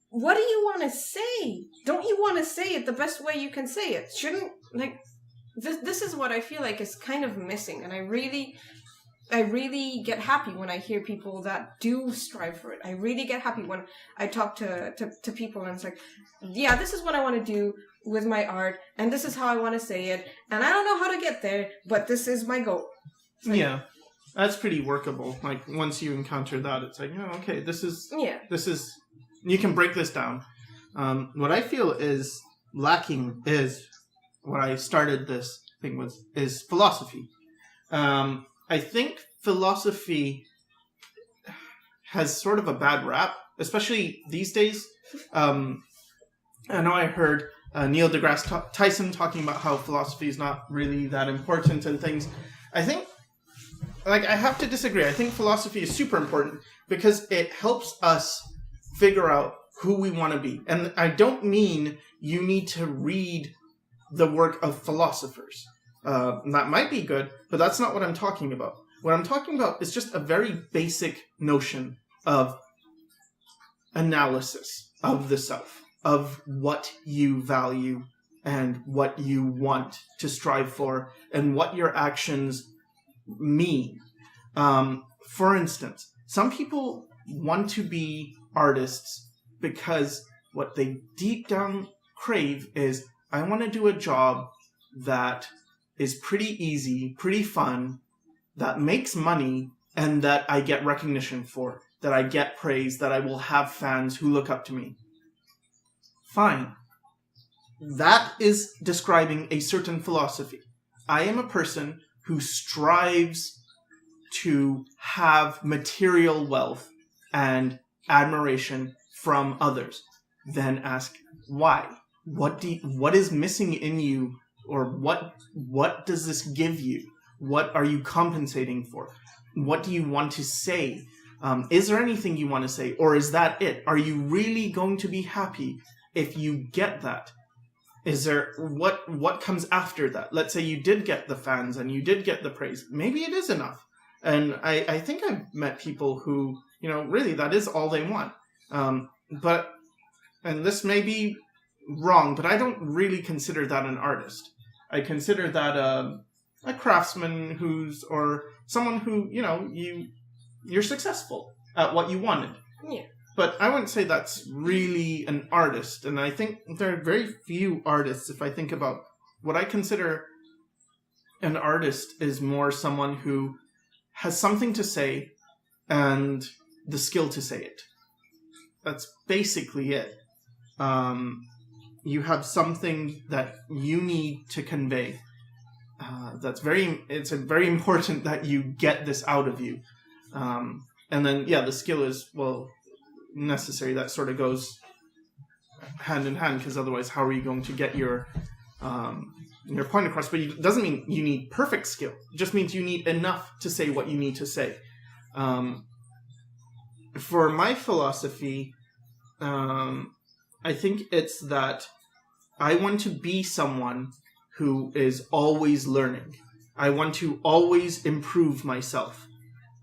what do you want to say? Don't you want to say it the best way you can say it? Shouldn't, This is what I feel like is kind of missing, and I really get happy when I hear people that do strive for it. I really get happy when I talk to people, and it's like, yeah, this is what I want to do with my art, and this is how I want to say it, and I don't know how to get there, but this is my goal. Yeah, that's pretty workable. Like, once you encounter that, it's like, okay, this is, you can break this down. What I feel is lacking is, what I started this thing with, is philosophy. I think philosophy has sort of a bad rap, especially these days. I know I heard Neil deGrasse Tyson talking about how philosophy is not really that important and things. I think, I have to disagree. I think philosophy is super important because it helps us figure out who we want to be. And I don't mean you need to read the work of philosophers. That might be good, but that's not what I'm talking about. What I'm talking about is just a very basic notion of analysis of the self, of what you value and what you want to strive for and what your actions mean. For instance, some people want to be artists because what they deep down crave is, I want to do a job that is pretty easy, pretty fun, that makes money, and that I get recognition for, that I get praise, that I will have fans who look up to me. Fine. That is describing a certain philosophy. I am a person who strives to have material wealth and admiration from others. Then ask, why? What is missing in you, or what does this give you? What are you compensating for? What do you want to say? Is there anything you want to say, or is that it? Are you really going to be happy if you get that? Is there what comes after that? Let's say you did get the fans and you did get the praise. Maybe it is enough. And I think I've met people who, really that is all they want. But this may be wrong, but I don't really consider that an artist. I consider that a craftsman or someone who, you're successful at what you wanted. Yeah. But I wouldn't say that's really an artist. And I think there are very few artists. If I think about what I consider an artist, is more someone who has something to say and the skill to say it. That's basically it. You have something that you need to convey. It's very important that you get this out of you. And then, the skill is, necessary. That sort of goes hand in hand, because otherwise how are you going to get your point across? But it doesn't mean you need perfect skill. It just means you need enough to say what you need to say. For my philosophy, I think it's that I want to be someone who is always learning. I want to always improve myself.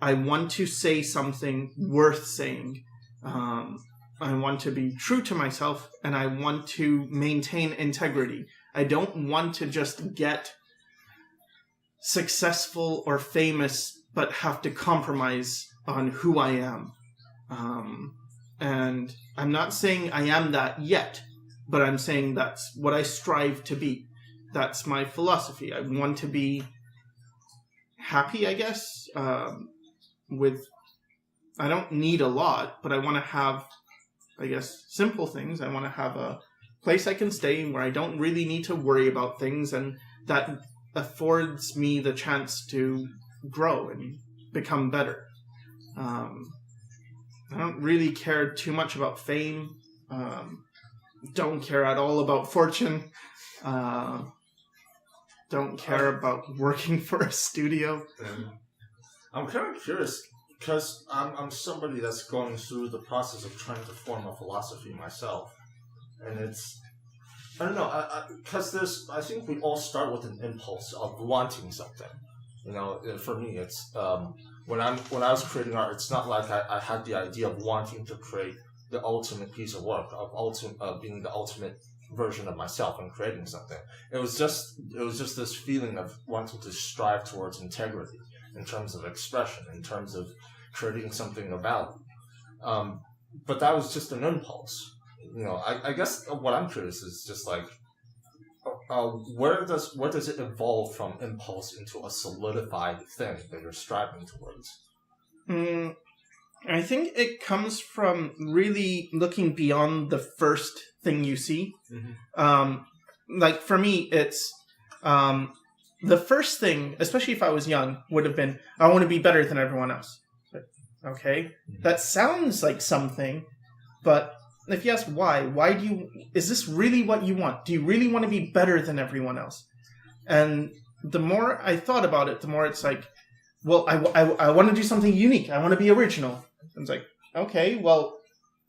I want to say something worth saying. I want to be true to myself, and I want to maintain integrity. I don't want to just get successful or famous, but have to compromise on who I am. And I'm not saying I am that yet, but I'm saying that's what I strive to be. That's my philosophy. I want to be happy, I guess, I don't need a lot, but I want to have, I guess, simple things. I want to have a place I can stay where I don't really need to worry about things, and that affords me the chance to grow and become better. I don't really care too much about fame. Don't care at all about fortune. Don't care about working for a studio. I'm kind of curious, because I'm somebody that's going through the process of trying to form a philosophy myself. And it's, I don't know, because I think we all start with an impulse of wanting something. For me, it's, when I was creating art, it's not like I had the idea of wanting to create the ultimate piece of work, of being the ultimate version of myself and creating something. It was just this feeling of wanting to strive towards integrity in terms of expression, in terms of creating something of value. But that was just an impulse. I guess what I'm curious is just like, where does it evolve from impulse into a solidified thing that you're striving towards? I think it comes from really looking beyond the first thing you see. Mm-hmm. Like for me, it's the first thing, especially if I was young, would have been, I want to be better than everyone else. Okay, that sounds like something, but if you ask why is this really what you want? Do you really want to be better than everyone else? And the more I thought about it, the more it's like, well, I want to do something unique. I want to be original. And it's like, okay, well,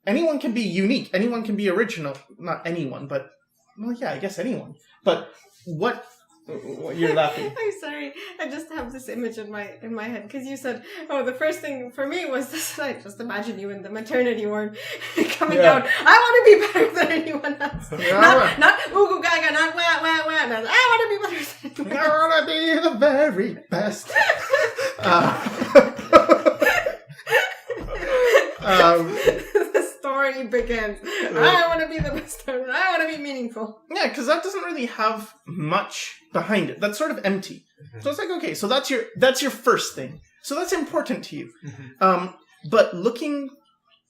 anyone can be unique. Anyone can be original. Not anyone, but, well, yeah, I guess anyone. But what You're laughing. I'm sorry. I just have this image in my head because you said, "Oh, the first thing for me was this." I just imagine you in the maternity ward coming out. I want to be better than anyone else. Not ooh goo gaga, not wah wah wah. No, I want to be better than anyone else. I want to be the very best. The story begins. I want to be the best. I want to be meaningful. Yeah, because that doesn't really have much behind it. That's sort of empty. So it's like, okay, so that's your first thing. So that's important to you. But looking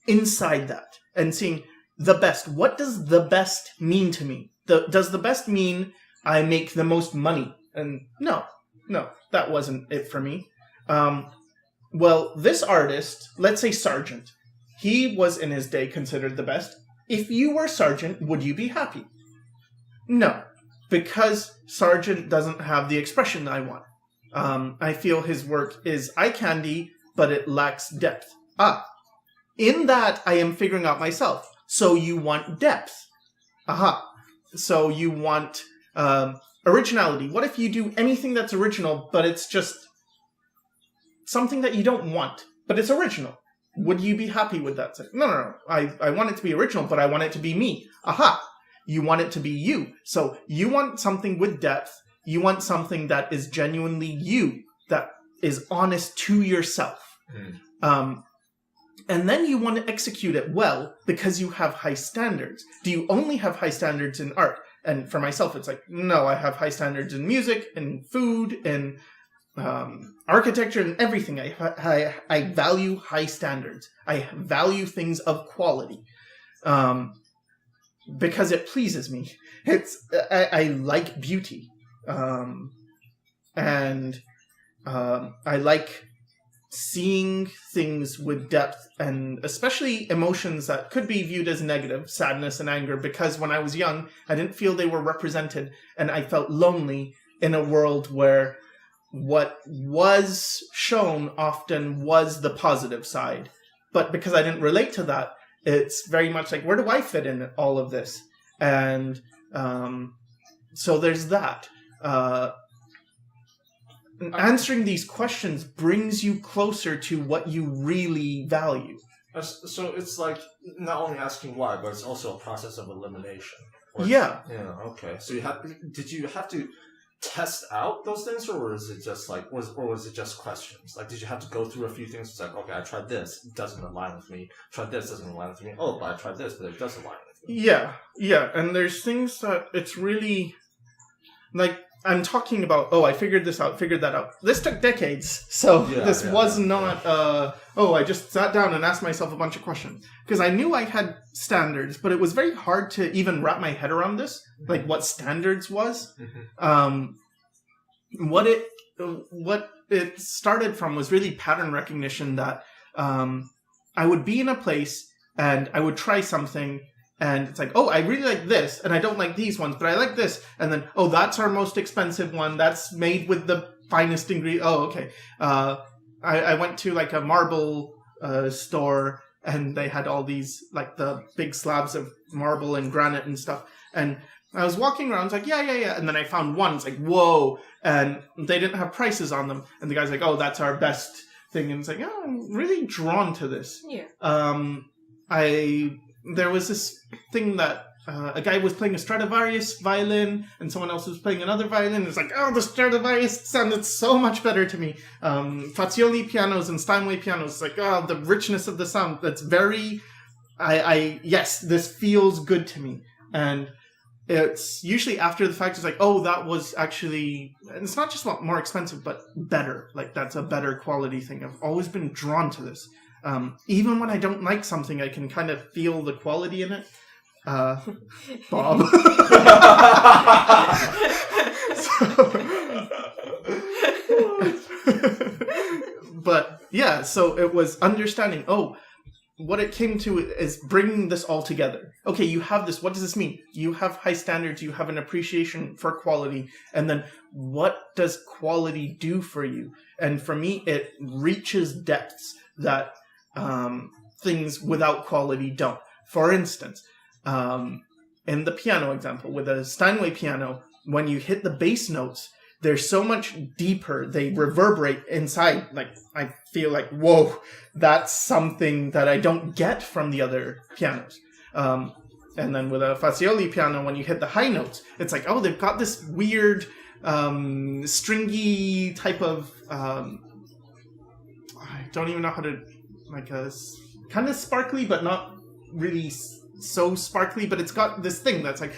inside that and seeing the best. What does the best mean to me? Does the best mean I make the most money? And no, that wasn't it for me. Well, this artist, let's say Sargent, he was in his day considered the best. If you were Sargent, would you be happy? No, because Sargent doesn't have the expression I want. I feel his work is eye candy, but it lacks depth. In that I am figuring out myself. So you want depth. So you want originality. What if you do anything that's original, but it's just something that you don't want, but it's original? Would you be happy with that? No. I want it to be original, but I want it to be me. You want it to be you. So you want something with depth. You want something that is genuinely you, that is honest to yourself. And then you want to execute it well because you have high standards. Do you only have high standards in art? And for myself, it's like, no, I have high standards in music, in food, in architecture, and everything. I value high standards. I value things of quality. Because it pleases me. I like beauty. And I like seeing things with depth, and especially emotions that could be viewed as negative, sadness and anger, because when I was young, I didn't feel they were represented, and I felt lonely in a world where what was shown often was the positive side. But because I didn't relate to that, it's very much like, where do I fit in all of this? And so there's that. Answering these questions brings you closer to what you really value. So it's like not only asking why, but it's also a process of elimination. Yeah. Yeah. Okay. So did you have to test out those things, or was it just like was it just questions? Like, did you have to go through a few things? It's like, okay, I tried this, it doesn't align with me. Tried this, doesn't align with me. Oh, but I tried this, but it does align with me. Yeah. And there's things that it's really like. I'm talking about, I figured this out, figured that out. This took decades, so this was not, I just sat down and asked myself a bunch of questions. Because I knew I had standards, but it was very hard to even wrap my head around this, like what standards was. What it started from was really pattern recognition, that I would be in a place and I would try something, and it's like, I really like this, and I don't like these ones, but I like this. And then, that's our most expensive one. That's made with the finest ingredient. Okay. I went to like a marble store, and they had all these, like the big slabs of marble and granite and stuff. And I was walking around, it's like, yeah. And then I found one, it's like, whoa. And they didn't have prices on them. And the guy's like, that's our best thing. And it's like, I'm really drawn to this. Yeah. There was this thing that a guy was playing a Stradivarius violin, and someone else was playing another violin. It's like, the Stradivarius sounded so much better to me. Fazioli pianos and Steinway pianos, it's like, the richness of the sound. That's very, yes, this feels good to me. And it's usually after the fact, it's like, that was actually, and it's not just more expensive, but better. Like, that's a better quality thing. I've always been drawn to this. Even when I don't like something, I can kind of feel the quality in it. Bob. But yeah, so it was understanding, what it came to is bringing this all together. Okay, you have this. What does this mean? You have high standards. You have an appreciation for quality. And then what does quality do for you? And for me, it reaches depths that things without quality don't. For instance, in the piano example, with a Steinway piano, when you hit the bass notes, they're so much deeper. They reverberate inside. Like, I feel like, whoa, that's something that I don't get from the other pianos. And then with a Fazioli piano, when you hit the high notes, it's like, oh, they've got this weird stringy type of, I don't even know how to, like a kind of sparkly, but not really so sparkly, but it's got this thing that's like,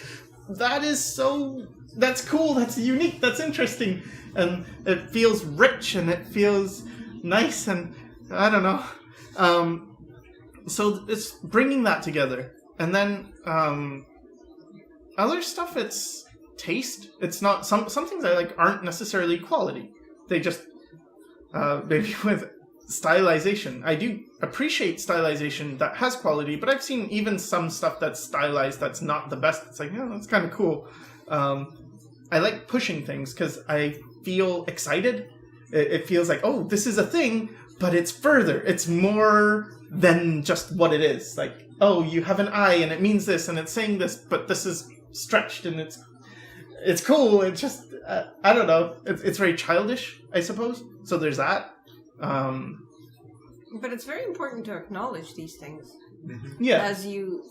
that's cool, that's unique, that's interesting, and it feels rich and it feels nice, and I don't know. So it's bringing that together. And then other stuff, it's taste. It's not some things I like aren't necessarily quality. They just maybe with stylization. I do appreciate stylization that has quality, but I've seen even some stuff that's stylized that's not the best. It's like, that's kind of cool. I like pushing things because I feel excited. It feels like, oh, this is a thing, but it's further. It's more than just what it is. Like, oh, you have an eye and it means this and it's saying this, but this is stretched and it's cool. It's just, I don't know. It's very childish, I suppose. So there's that. But it's very important to acknowledge these things. Yeah. As you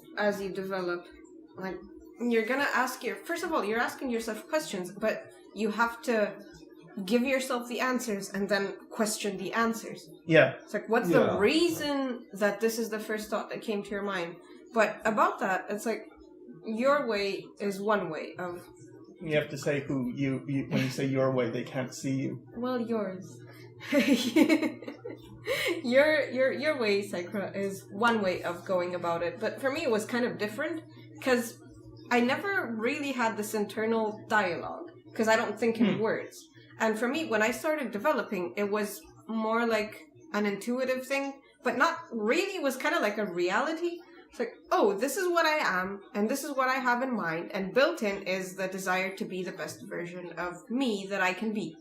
develop, like, you're gonna first of all, you're asking yourself questions, but you have to give yourself the answers and then question the answers. Yeah. It's like, what's the reason that this is the first thought that came to your mind? But about that, it's like, your way is one way of... You have to say who you when you say your way, they can't see you. Well, yours. Your way, Sycra, is one way of going about it. But for me, it was kind of different, because I never really had this internal dialogue, because I don't think in words. And for me, when I started developing, it was more like an intuitive thing, but not really. It was kind of like a reality. It's like, oh, this is what I am, and this is what I have in mind, and built in is the desire to be the best version of me that I can be.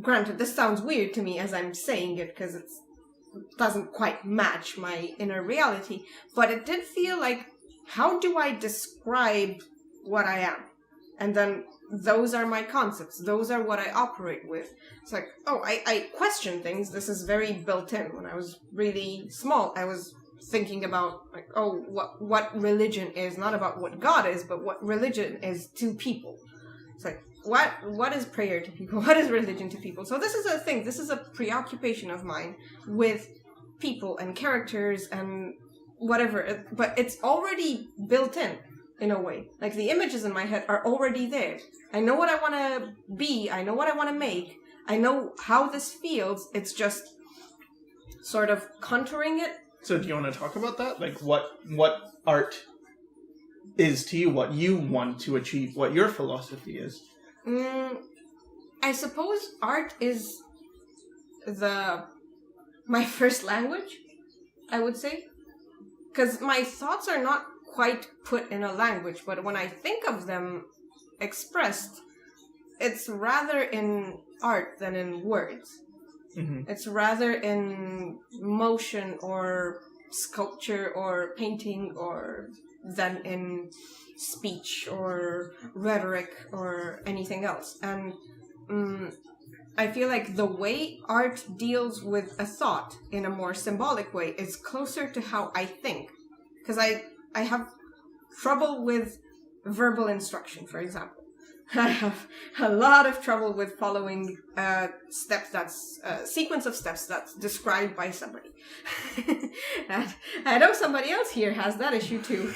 Granted, this sounds weird to me as I'm saying it, because it doesn't quite match my inner reality, but it did feel like, how do I describe what I am? And then those are my concepts. Those are what I operate with. It's like, oh, I question things. This is very built in. When I was really small, I was thinking about, like, oh, what religion is, not about what God is, but what religion is to people. It's like, what is prayer to people? What is religion to people? So this is a thing. This is a preoccupation of mine with people and characters and whatever. But it's already built in a way. Like, the images in my head are already there. I know what I want to be. I know what I want to make. I know how this feels. It's just sort of contouring it. So do you want to talk about that? Like, what art is to you, what you want to achieve, what your philosophy is? I suppose art is my first language, I would say. Because my thoughts are not quite put in a language, but when I think of them expressed, it's rather in art than in words. Mm-hmm. It's rather in motion or sculpture or painting or than in speech or rhetoric or anything else. And I feel like the way art deals with a thought in a more symbolic way is closer to how I think. Because I have trouble with verbal instruction, for example. I have a lot of trouble with following steps that's sequence of steps that's described by somebody. And I know somebody else here has that issue too.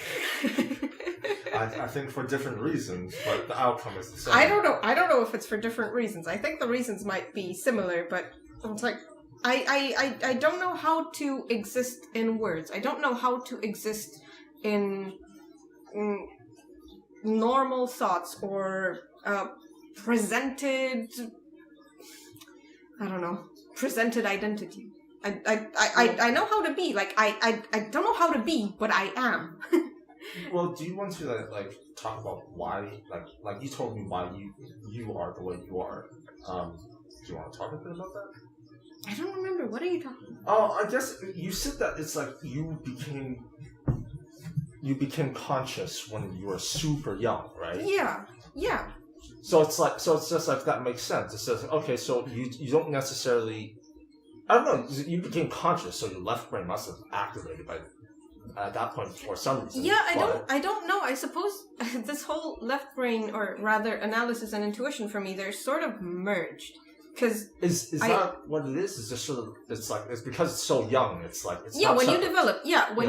I think for different reasons, but the outcome is the same. I don't know if it's for different reasons. I think the reasons might be similar, but it's like I don't know how to exist in words. I don't know how to exist in normal thoughts or presented identity. I know how to be. Like, I don't know how to be, but I am. Well, do you want to like talk about why, like you told me why you are the way you are? Do you want to talk a bit about that? I don't remember. What are you talking about? Oh, I guess you said that it's like you became conscious when you were super young, right? Yeah. So it's just like that makes sense. It says, okay, so you don't necessarily, I don't know, you became conscious, so your left brain must have activated at that point for some reason. Yeah, I don't know. I suppose this whole left brain, or rather analysis and intuition for me, they're sort of merged. Because is that what it is? It's just sort of, it's because it's so young. It's like it's yeah. not When separate.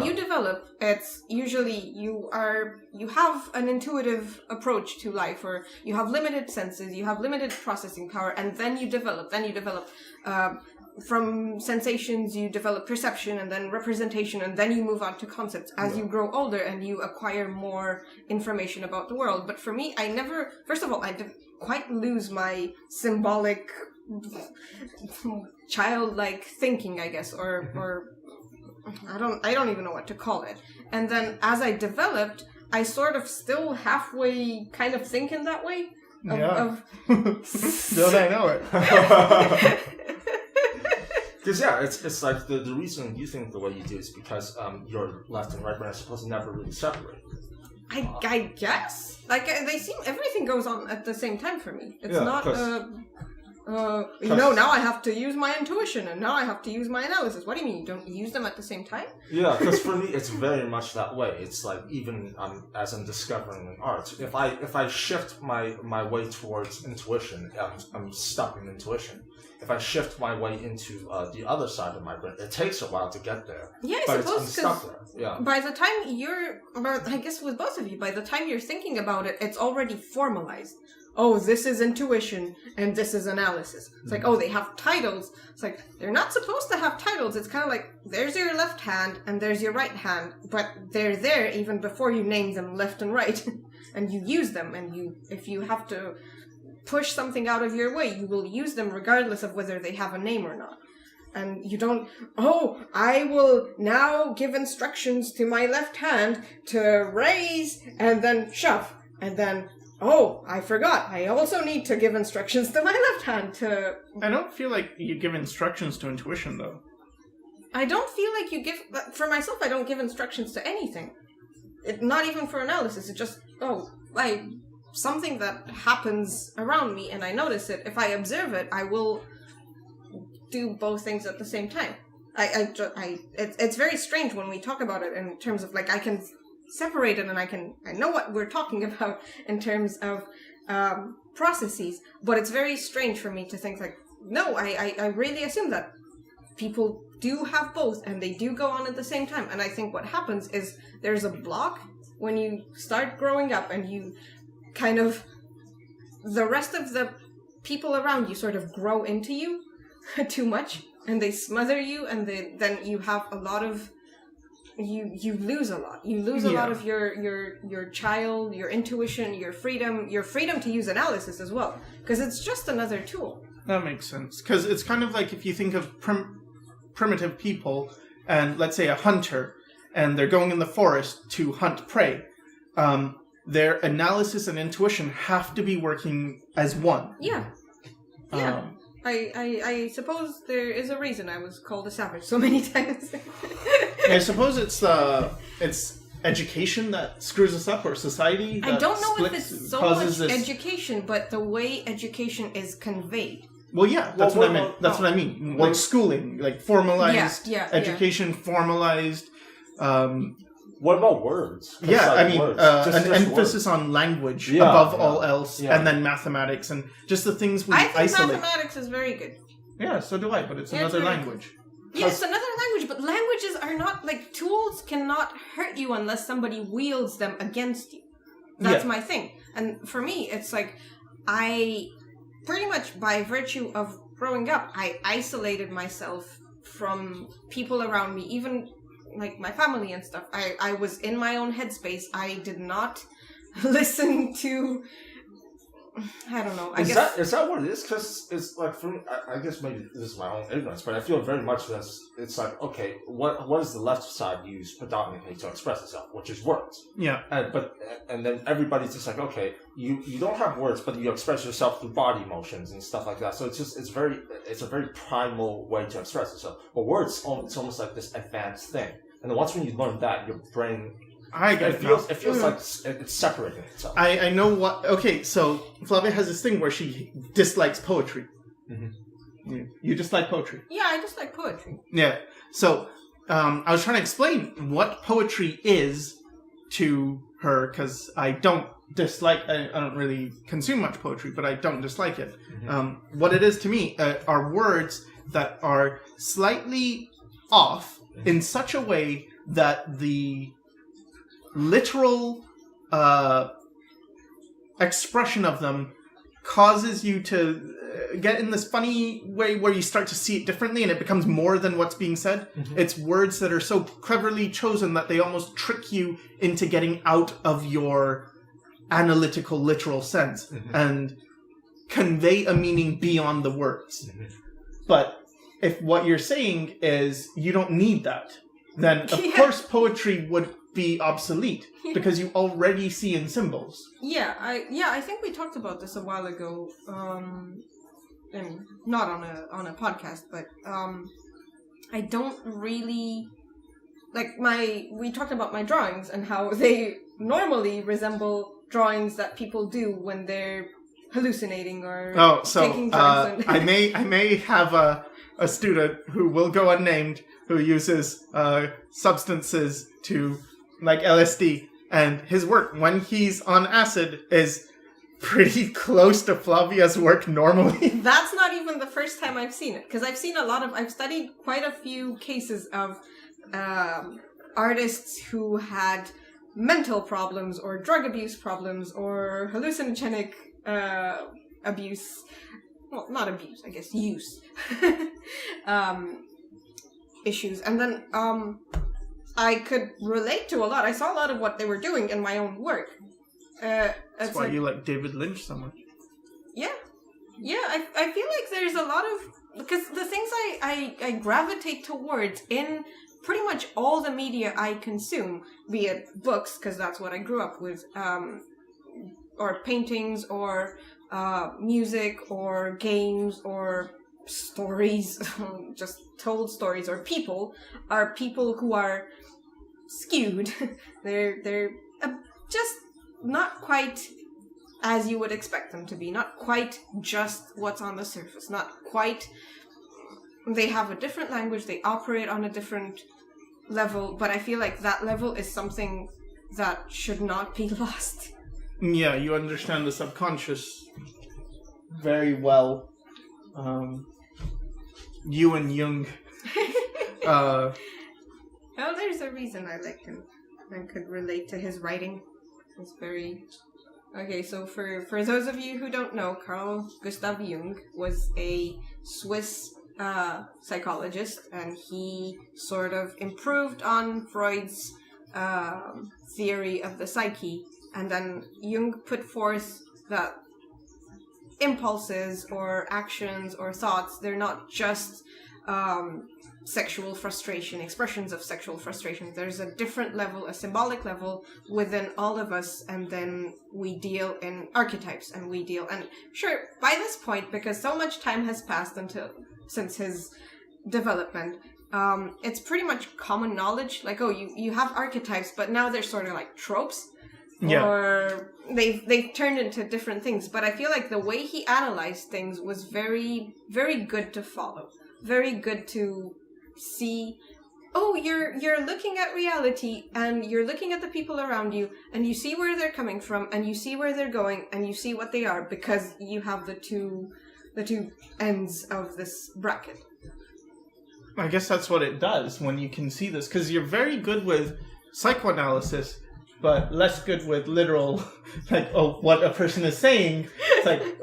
you develop, it's usually you have an intuitive approach to life, or you have limited senses, you have limited processing power, and then you develop. From sensations, you develop perception, and then representation, and then you move on to concepts as you grow older and you acquire more information about the world. But for me, I didn't quite lose my symbolic, childlike thinking, I guess, or I don't even know what to call it. And then as I developed, I sort of still halfway kind of think in that way. Don't I know it? Because it's like the reason you think the way you do is because your left and right brain are supposed to never really separate. I guess they seem everything goes on at the same time for me. It's not now I have to use my intuition and now I have to use my analysis. What do you mean you don't use them at the same time? Yeah, because for me it's very much that way. It's like even as I'm discovering in art, if I shift my way towards intuition, I'm stuck in intuition. If I shift my way into the other side of my brain, it takes a while to get there. Yeah, I but suppose I'm stuck there. Yeah. By the time I guess with both of you, by the time you're thinking about it, it's already formalized. Oh, this is intuition and this is analysis. It's like, oh, they have titles. It's like, they're not supposed to have titles. It's kind of like, there's your left hand and there's your right hand, but they're there even before you name them left and right. And you use them, and if you have to push something out of your way, you will use them regardless of whether they have a name or not. And you don't, I will now give instructions to my left hand to raise and then shove. And then, I forgot. I also need to give instructions to my left hand to... I don't feel like you give instructions to intuition, though. I don't feel like you give... For myself, I don't give instructions to anything. Not even for analysis. It's just, something that happens around me and I notice it. If I observe it, I will do both things at the same time. It's very strange when we talk about it in terms of I can separate it and I know what we're talking about in terms of processes, but it's very strange for me to think no, I really assume that people do have both and they do go on at the same time. And I think what happens is there's a block when you start growing up and you kind of, the rest of the people around you sort of grow into you too much and they smother you, and then you have a lot of, you lose a lot. You lose a lot of your child, your intuition, your freedom to use analysis as well, because it's just another tool. That makes sense, because it's kind of like if you think of primitive people and let's say a hunter, and they're going in the forest to hunt prey. Their analysis and intuition have to be working as one. Yeah. Yeah. I suppose there is a reason I was called a savage so many times. I suppose it's education that screws us up, or society that I don't know if it's so much education, but the way education is conveyed. Well, yeah, that's what I meant. That's what I mean. Like schooling, like formalized education, formalized. What about words? Yeah, I mean, an emphasis on language above all else, and then mathematics, and just the things we isolate. I think mathematics is very good. Yeah, so do I, but it's another language. Yes, another language, but languages are not, tools cannot hurt you unless somebody wields them against you. That's my thing. And for me, it's I pretty much by virtue of growing up, I isolated myself from people around me, even my family and stuff. I was in my own headspace. I did not listen to, I don't know. Is that what it is? Because it's for me, I guess maybe this is my own ignorance, but I feel very much that it's okay, what does the left side use predominantly to express itself, which is words. Yeah. And then everybody's just okay, you don't have words, but you express yourself through body motions and stuff like that. So it's a very primal way to express itself. But words, it's almost like this advanced thing. And then once when you learn that, your brain I get It it. feels like it's separating itself. I know what. Okay, so Flavia has this thing where she dislikes poetry. Mm-hmm. You dislike poetry? Yeah, I just like poetry. Yeah. So I was trying to explain what poetry is to her because I don't dislike. I don't really consume much poetry, but I don't dislike it. Mm-hmm. What it is to me are words that are slightly off in such a way that the literal expression of them causes you to get in this funny way where you start to see it differently and it becomes more than what's being said. Mm-hmm. It's words that are so cleverly chosen that they almost trick you into getting out of your analytical, literal sense and convey a meaning beyond the words. But if what you're saying is you don't need that, then of course poetry would be obsolete because you already see in symbols. I think we talked about this a while ago, and not on a podcast, but I don't really we talked about my drawings and how they normally resemble drawings that people do when they're hallucinating or taking drugs. I may have a student who will go unnamed who uses substances to like LSD, and his work when he's on acid is pretty close to Flavia's work normally. That's not even the first time I've seen it, because I've studied quite a few cases of artists who had mental problems or drug abuse problems or hallucinogenic abuse. Well, not abuse, I guess, use. Issues. And then I could relate to a lot. I saw a lot of what they were doing in my own work. That's why you like David Lynch so much. Yeah. I feel like there's a lot of... Because the things I gravitate towards in pretty much all the media I consume, be it books, because that's what I grew up with, or paintings, or music, or games, or stories, just told stories, or people, are people who are skewed. They're just not quite as you would expect them to be, not quite just what's on the surface, not quite... They have a different language, they operate on a different level, but I feel like that level is something that should not be lost. Yeah, you understand the subconscious very well. You and Jung. Well, there's a reason I like him. I could relate to his writing. It's very... Okay, so for those of you who don't know, Carl Gustav Jung was a Swiss psychologist, and he sort of improved on Freud's theory of the psyche, and then Jung put forth that impulses or actions or thoughts, they're not just sexual frustration, expressions of sexual frustration. There's a different level, a symbolic level within all of us, and then we deal in archetypes, and we deal... And sure, by this point, because so much time has passed since his development, it's pretty much common knowledge, like, you have archetypes, but now they're sort of like tropes. Yeah. Or they've turned into different things. But I feel like the way he analyzed things was very, very good to follow. Very good to see. Oh, you're looking at reality, and you're looking at the people around you, and you see where they're coming from, and you see where they're going, and you see what they are, because you have the two ends of this bracket. I guess that's what it does when you can see this, because you're very good with psychoanalysis, but less good with literal, what a person is saying. It's like,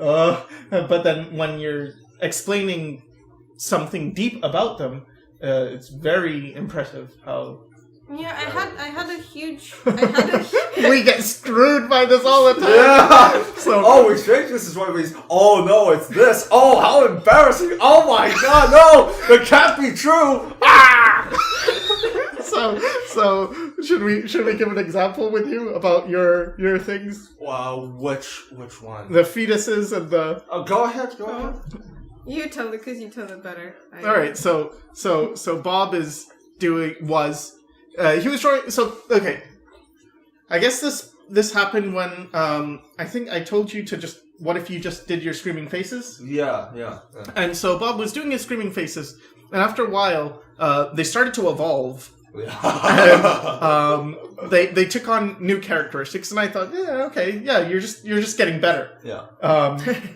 but then when you're explaining something deep about them, it's very impressive how... Yeah, I had a huge... We get screwed by this all the time. Yeah. So, we think this is what it means. Oh no, it's this. Oh, how embarrassing. Oh my god, no, it can't be true. Ah! So should we give an example with you about your things? Well, which one? The fetuses and the... Go ahead. You tell it, because you tell it better. All right, so Bob is he was drawing. So okay, I guess this happened when I think I told you to just. What if you just did your screaming faces? Yeah. And so Bob was doing his screaming faces, and after a while, they started to evolve. And, they took on new characteristics, and I thought, you're just getting better. Yeah.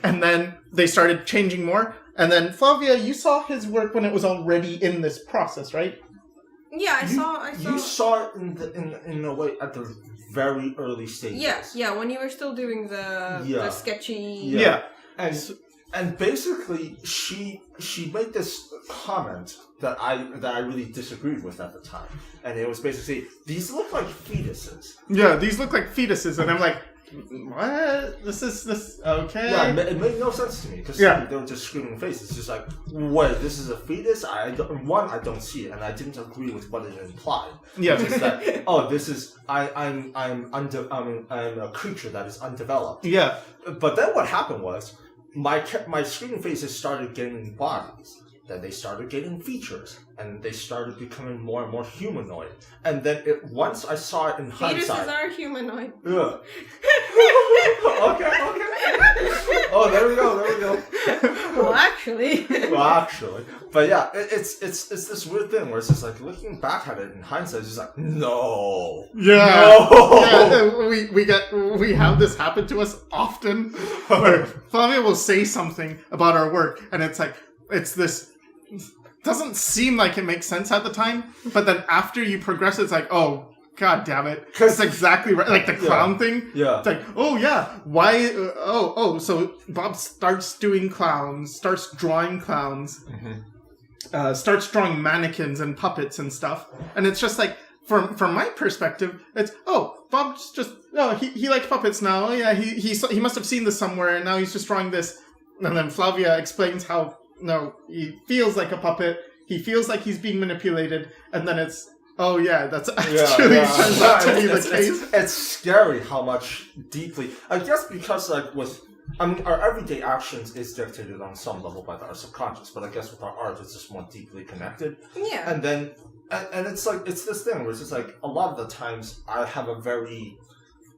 And then they started changing more, and then Flavia, you saw his work when it was already in this process, right? Yeah, I saw. You saw it in a way at the very early stages. Yeah, when you were still doing the sketchy. Yeah. And basically, she made this comment that I really disagreed with at the time, and it was basically, these look like fetuses. Yeah, these look like fetuses, and I'm like, what? This okay? Yeah, it made no sense to me because they were just screaming faces. It's just like, wait, this is a fetus? I don't see it, and I didn't agree with what it implied. Yeah, it's that this is I'm a creature that is undeveloped. Yeah, but then what happened was my screaming faces started getting bodies. Then they started getting features, and they started becoming more and more humanoid. And then once I saw it in hindsight, fetuses are humanoid. Yeah. Okay. Oh, there we go. Well, actually. But yeah, it's this weird thing where it's just like looking back at it in hindsight, it's just like no. Yeah. We have this happen to us often, where Flavia will say something about our work, and it's like this. Doesn't seem like it makes sense at the time, but then after you progress, it's like, oh, god damn it. It's exactly right. Like the clown thing. Yeah. It's like, oh yeah, why? So Bob starts doing clowns, starts drawing clowns, starts drawing mannequins and puppets and stuff. And it's just like, from my perspective, it's, Bob's just, he likes puppets now. Oh, yeah, he must have seen this somewhere, and now he's just drawing this. And then Flavia explains how, no, he feels like a puppet. He feels like he's being manipulated, and then it's, that's actually turns out to be the case. It's scary how much deeply. I guess because our everyday actions is dictated on some level by our subconscious, but I guess with our art, it's just more deeply connected. Yeah. And then, and it's like it's this thing where it's just like a lot of the times I have a very,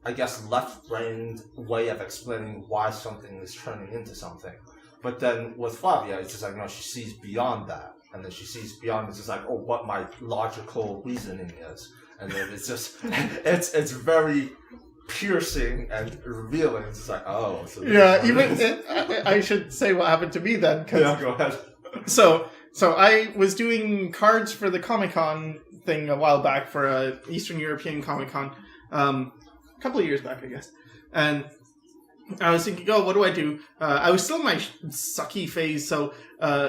I guess, left-brained way of explaining why something is turning into something. But then with Flavia, it's just like, no, she sees beyond that. And then she sees beyond, it's just like, what my logical reasoning is. And then it's just, it's very piercing and revealing. It's just like, So I should say what happened to me then. Yeah, go ahead. So I was doing cards for the Comic-Con thing a while back, for a Eastern European Comic-Con. A couple of years back, I guess. And I was thinking, what do I do? I was still in my sucky phase, so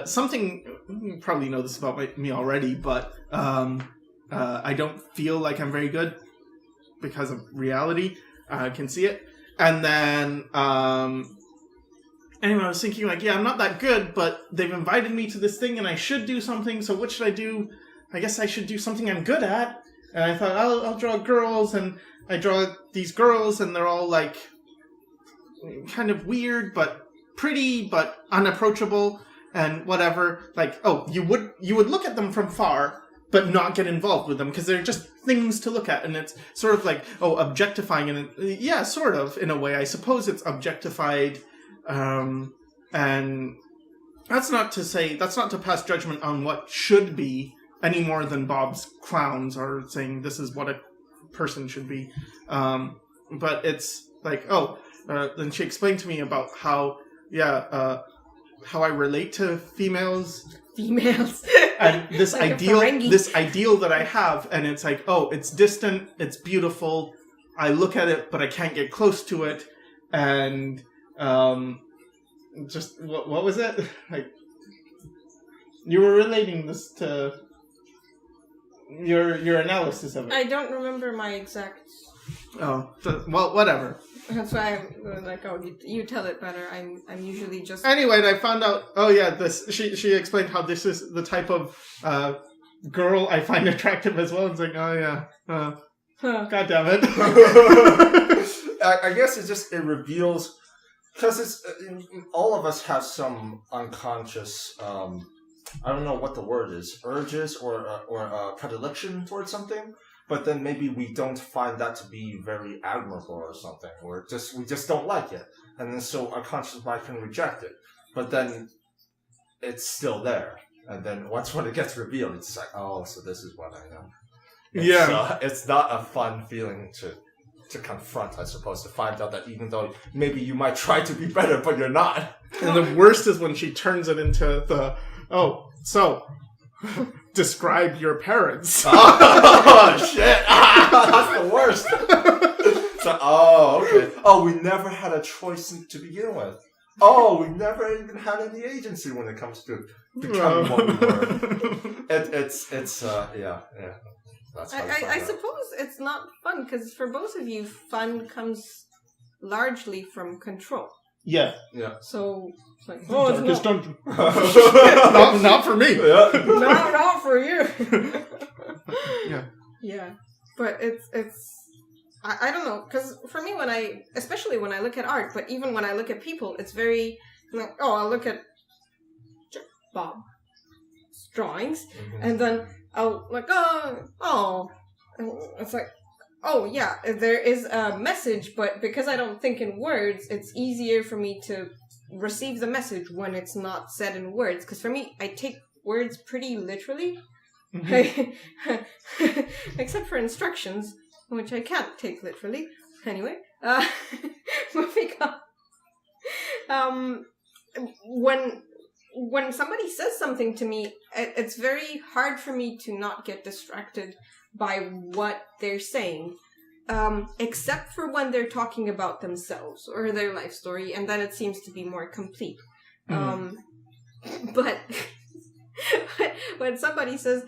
something, you probably know this about me already, but I don't feel like I'm very good because of reality. I can see it. And then, anyway, I was thinking, I'm not that good, but they've invited me to this thing, and I should do something, so what should I do? I guess I should do something I'm good at. And I thought, I'll draw girls, and I draw these girls, and they're all, kind of weird, but pretty, but unapproachable, and whatever. You would look at them from far, but not get involved with them, because they're just things to look at, and it's sort of objectifying, and sort of, in a way. I suppose it's objectified, and that's not to pass judgment on what should be, any more than Bob's clowns are saying this is what a person should be. But it's then she explained to me about how I relate to females. And this ideal that I have, and it's like, it's distant, it's beautiful, I look at it, but I can't get close to it, and, just, what was it? You were relating this to your analysis of it. I don't remember my exact... whatever. That's why I'm like, you tell it better. I'm usually just... Anyway, I found out, she explained how this is the type of girl I find attractive as well. It's like, God damn it. I guess it reveals, because all of us have some unconscious, I don't know what the word is, urges or predilection towards something. but then maybe we don't find that to be very admirable or something, or we just don't like it, and then so our conscious mind can reject it. But then it's still there, and then once when it gets revealed, it's like, oh, so this is what I am. It's not a fun feeling to confront, I suppose, to find out that even though maybe you might try to be better, but you're not. And the worst is when she turns it into describe your parents. Oh, shit. That's the worst. So, okay. Oh, we never had a choice to begin with. Oh, we never even had any agency when it comes to becoming what we were. It's yeah. That's I suppose it's not fun, because for both of you, fun comes largely from control. Yeah. So, it's like, Darkest dungeon. not for me. Yeah. not for you. Yeah. Yeah. But it's I don't know, because for me, especially when I look at art, but even when I look at people, it's very, like, I'll look at Bob's drawings, and then I'll like, and it's like, yeah, there is a message, but because I don't think in words, it's easier for me to receive the message when it's not said in words, because for me, I take words pretty literally, except for instructions, which I can't take literally. Anyway, moving on. When somebody says something to me, it's very hard for me to not get distracted by what they're saying, except for when they're talking about themselves or their life story, and then it seems to be more complete. But when somebody says,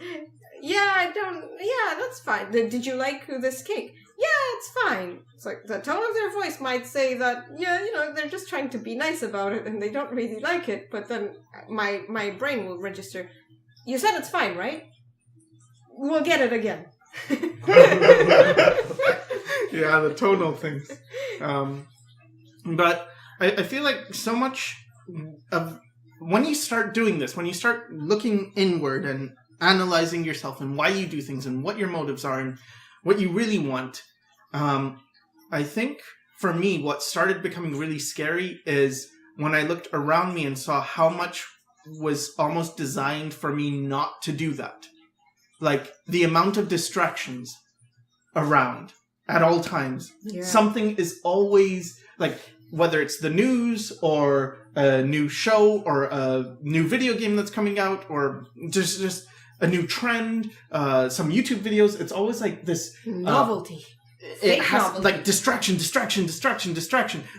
that's fine. Did you like this cake? Yeah, it's fine. It's like the tone of their voice might say that, they're just trying to be nice about it and they don't really like it. But then my brain will register, you said it's fine, right? We'll get it again. Yeah, the tonal things. But I feel like so much of when you start doing this, when you start looking inward and analyzing yourself and why you do things and what your motives are and what you really want, I think for me what started becoming really scary is when I looked around me and saw how much was almost designed for me not to do that. Like the amount of distractions around at all times. Yeah. Something is always, like, whether it's the news or a new show or a new video game that's coming out or just a new trend, some YouTube videos, it's always like this novelty. It has novelty. Like distraction.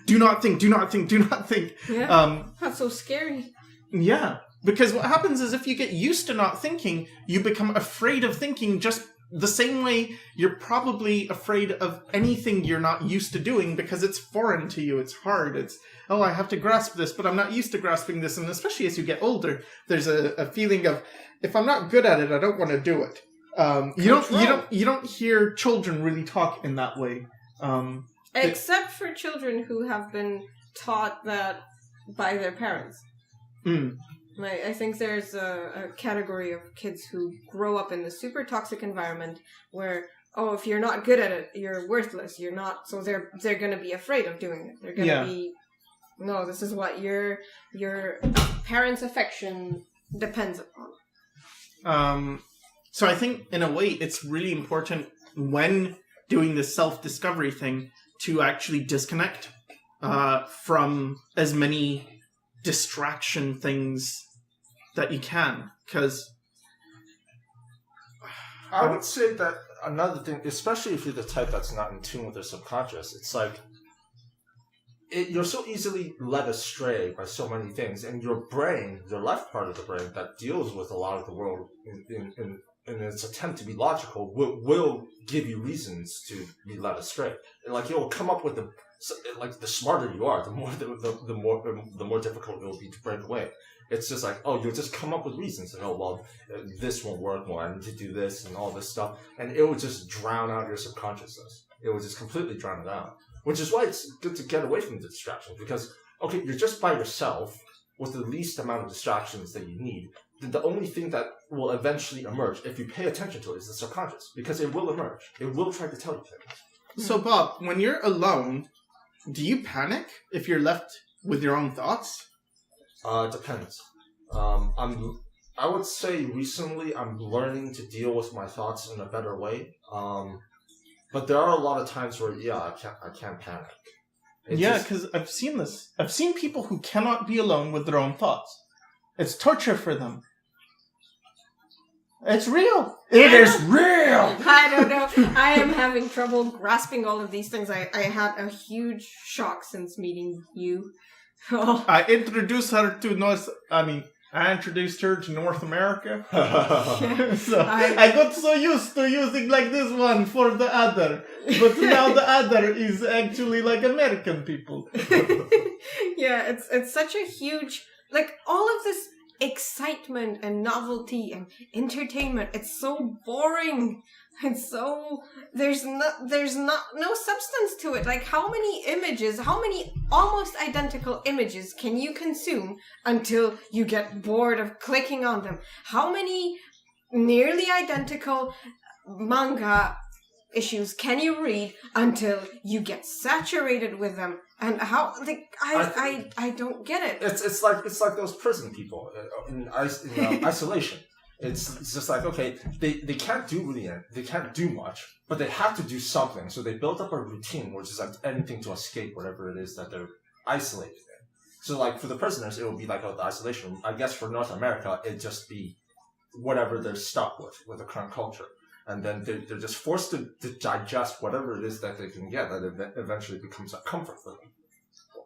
Do not think. Yeah. That's so scary. Yeah. Because what happens is if you get used to not thinking, you become afraid of thinking just the same way you're probably afraid of anything you're not used to doing because it's foreign to you. It's hard. It's, I have to grasp this, but I'm not used to grasping this. And especially as you get older, there's a feeling of, if I'm not good at it, I don't want to do it. You don't hear children really talk in that way. Except for children who have been taught that by their parents. I think there's a category of kids who grow up in the super toxic environment where, if you're not good at it, you're worthless. You're not, so they're going to be afraid of doing it. They're going to be, no, this is what your parents' affection depends upon. So I think, in a way, it's really important when doing this self-discovery thing to actually disconnect from as many distraction things that you can, because I would say that another thing, especially if you're the type that's not in tune with their subconscious, it's like you're so easily led astray by so many things, and your brain, your left part of the brain that deals with a lot of the world in its attempt to be logical will give you reasons to be led astray. Like you'll come up with the smarter you are, the more difficult it will be to break away. It's just like, you'll just come up with reasons. And, this won't work. Well, I need to do this and all this stuff. And it will just drown out your subconsciousness. It will just completely drown it out. Which is why it's good to get away from the distraction. Because, you're just by yourself. with the least amount of distractions that you need, then the only thing that will eventually emerge, if you pay attention to it, is the subconscious. Because it will emerge. It will try to tell you things. So, Bob, when you're alone, do you panic if you're left with your own thoughts? It depends. I would say recently I'm learning to deal with my thoughts in a better way. But there are a lot of times where, I can't panic. Because I've seen this. I've seen people who cannot be alone with their own thoughts. It's torture for them. It's real. It is real. I don't know. I am having trouble grasping all of these things. I had a huge shock since meeting you. Oh. I introduced her to I introduced her to North America. So I got so used to using like this one for the other. But now the other is actually like American people. Yeah, it's such a huge, like, all of this excitement and novelty and entertainment. It's so boring. It's so there's no substance to it. Like, how many almost identical images can you consume until you get bored of clicking on them? How many nearly identical manga issues can you read until you get saturated with them? And how, like, I don't get it. It's like those prison people in isolation. It's just like, okay, they can't do much, but they have to do something. So they build up a routine, which is like anything to escape whatever it is that they're isolated in. So like for the prisoners, it will be like the isolation. I guess for North America, it'd just be whatever they're stuck with the current culture. And then they're just forced to digest whatever it is that they can get, that eventually becomes a comfort for them.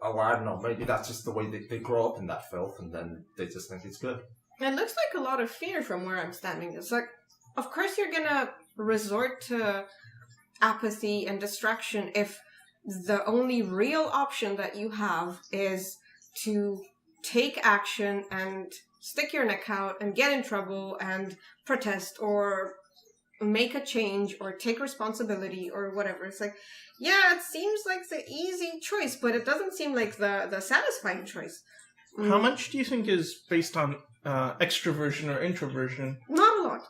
Or I don't know, maybe that's just the way they grow up in that filth, and then they just think it's good. It looks like a lot of fear from where I'm standing. It's like, of course you're gonna resort to apathy and distraction if the only real option that you have is to take action and stick your neck out and get in trouble and protest or make a change or take responsibility or whatever. It's like, yeah, it seems like the easy choice, but it doesn't seem like the satisfying choice. How much do you think is based on extroversion or introversion? Not a lot.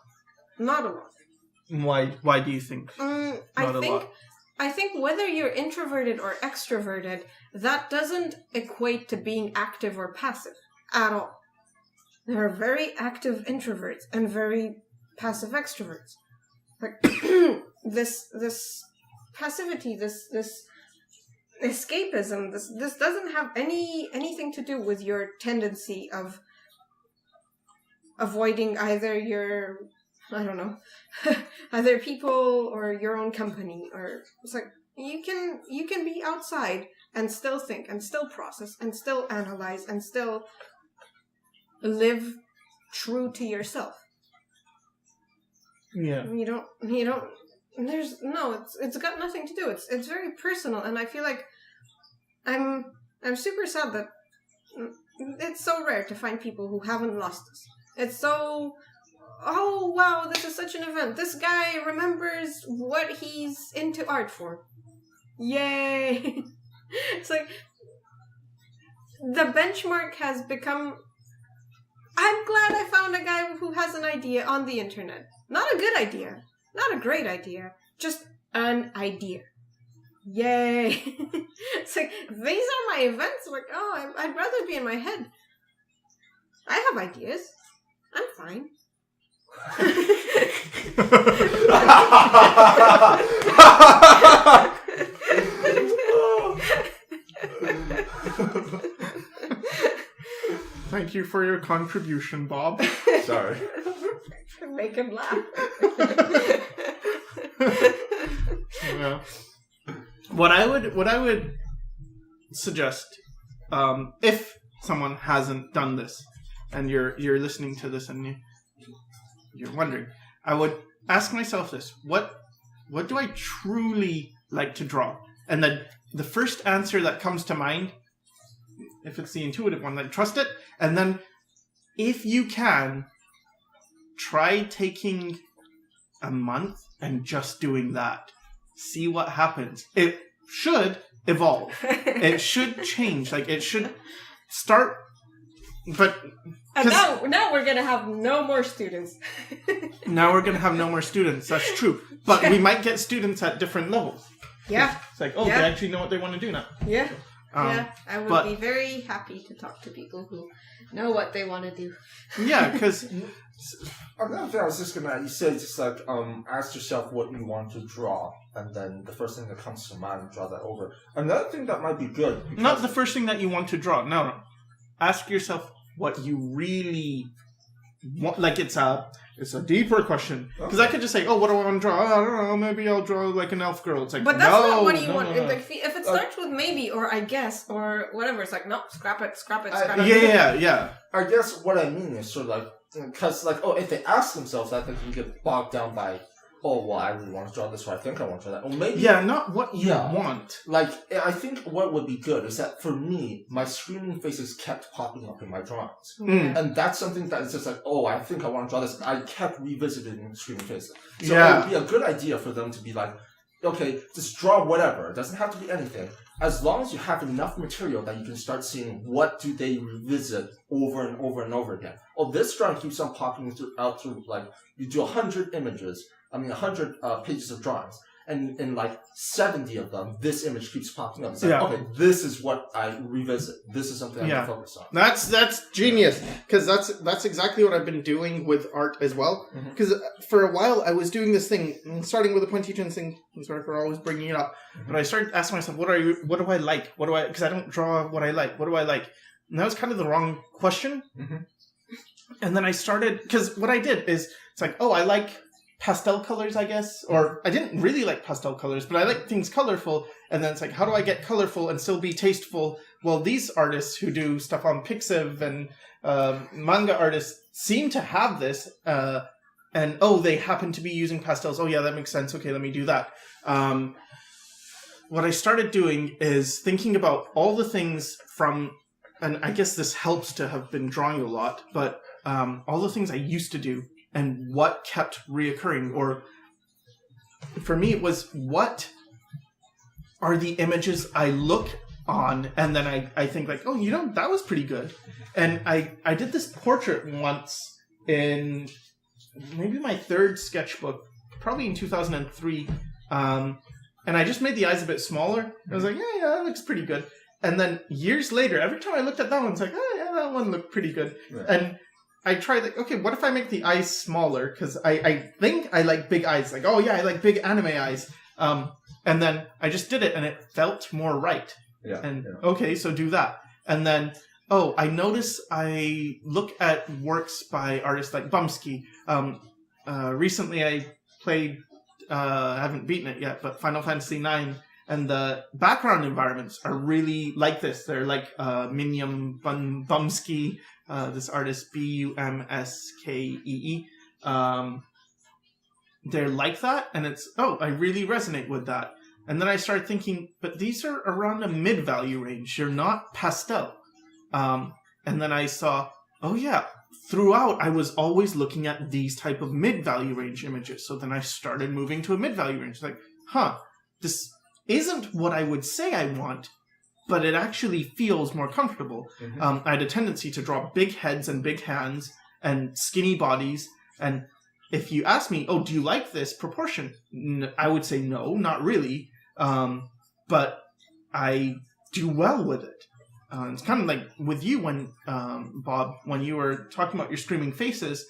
Why do you think I think whether you're introverted or extroverted, that doesn't equate to being active or passive at all. There are very active introverts and very passive extroverts. Like this passivity, this escapism, this doesn't have anything to do with your tendency of avoiding either your, I don't know, either people or your own company. Or it's like you can be outside and still think and still process and still analyze and still live true to yourself. Yeah. You don't it's got nothing to do. It's very personal, and I feel like I'm super sad that it's so rare to find people who haven't lost this. It's so, oh wow, this is such an event. This guy remembers what he's into art for. Yay. It's like the benchmark has become, I'm glad I found a guy who has an idea on the internet. Not a good idea. Not a great idea. Just an idea. Yay. It's like, these are my events. Like, oh, I'd rather be in my head. I have ideas. I'm fine. Thank you for your contribution, Bob. Sorry. Make him laugh. Yeah. What I would suggest, if someone hasn't done this, and you're listening to this and you're wondering, I would ask myself this: what do I truly like to draw? And then the first answer that comes to mind, if it's the intuitive one, then trust it. And then, if you can, try taking a month and just doing that. See what happens. It should evolve. It should change. Like, it should start But And now we're gonna have no more students. now we're going to have no more students. That's true. But we might get students at different levels. Yeah. It's like, oh, Yeah. they actually know what they want to do now. Yeah. Um, I would but- be very happy to talk to people who know what they want to do. Yeah, because Another thing I was just gonna, you said just like, ask yourself what you want to draw, and then the first thing that comes to mind, draw that over. Another thing that might be good. not the first thing that you want to draw. No. Ask yourself what you really want. Like it's a deeper question. Because I could just say, oh, what do I want to draw? Oh, I don't know. Maybe I'll draw like an elf girl. It's like, But that's no, not what you no, want. no, no. If it starts with maybe or I guess or whatever, it's like, no, scrap it. Yeah. I guess what I mean is sort of like, because like, if they ask themselves that, they can get bogged down by, well, I really want to draw this, or I think I want to draw that. Or maybe... Yeah, not what you Yeah. want. Like, I think what would be good is that, for me, my screaming faces kept popping up in my drawings. Mm. And that's something that is just like, I think I want to draw this. I kept revisiting screaming faces. So Yeah. it would be a good idea for them to be like, okay, just draw whatever. It doesn't have to be anything. As long as you have enough material that you can start seeing what do they revisit over and over and over again. This drawing keeps on popping out through, like, you do 100 images, 100 pages of drawings. And in like 70 of them, this image keeps popping up. It's like, okay, this is what I revisit. This is something I can focus on. That's genius, because that's exactly what I've been doing with art as well. Because for a while I was doing this thing, starting with a point teaching thing. I'm sorry for always bringing it up, but I started asking myself, what do I like? Because I don't draw what I like. What do I like? And that was kind of the wrong question. And then I started, because what I did is, it's like, I like pastel colors, I guess, or I didn't really like pastel colors, but I like things colorful. And then it's like, how do I get colorful and still be tasteful? Well, these artists who do stuff on Pixiv and manga artists seem to have this, and they happen to be using pastels. Oh yeah, that makes sense. Okay, let me do that. What I started doing is thinking about all the things from, and I guess this helps to have been drawing a lot, but all the things I used to do and what kept reoccurring. Or for me, it was, what are the images I look on and then I think like, that was pretty good. And I did this portrait once in maybe my third sketchbook, probably in 2003. And I just made the eyes a bit smaller. I was like, yeah, that looks pretty good. And then years later, every time I looked at that one, it's like, that one looked pretty good. Right. And I tried, like, okay, what if I make the eyes smaller? Because I think I like big eyes. Like, I like big anime eyes. And then I just did it, and it felt more right. Yeah. And, okay, so do that. And then, I notice I look at works by artists like Bumsky. Recently I played, I haven't beaten it yet, but Final Fantasy IX. And the background environments are really like this. They're like Minium Bumsky, this artist Bumskee. They're like that, and it's, I really resonate with that. And then I started thinking, but these are around a mid-value range. You're not pastel. And then I saw, throughout I was always looking at these type of mid-value range images. So then I started moving to a mid-value range. Like, this isn't what I would say I want, but it actually feels more comfortable. I had a tendency to draw big heads and big hands and skinny bodies. And if you ask me, do you like this proportion? I would say no, not really. But I do well with it. It's kind of like with you when, Bob, when you were talking about your screaming faces,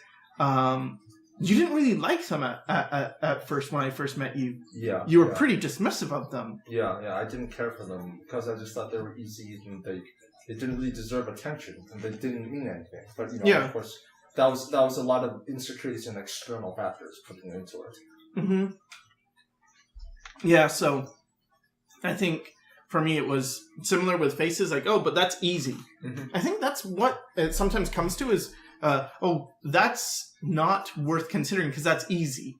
you didn't really like them at first when I first met you. Yeah. You were pretty dismissive of them. Yeah, I didn't care for them because I just thought they were easy and they didn't really deserve attention and they didn't mean anything. But of course, that was a lot of insecurities and external factors putting into it. Mm-hmm. Yeah, so I think for me it was similar with faces, like, but that's easy. Mm-hmm. I think that's what it sometimes comes to is, that's not worth considering because that's easy.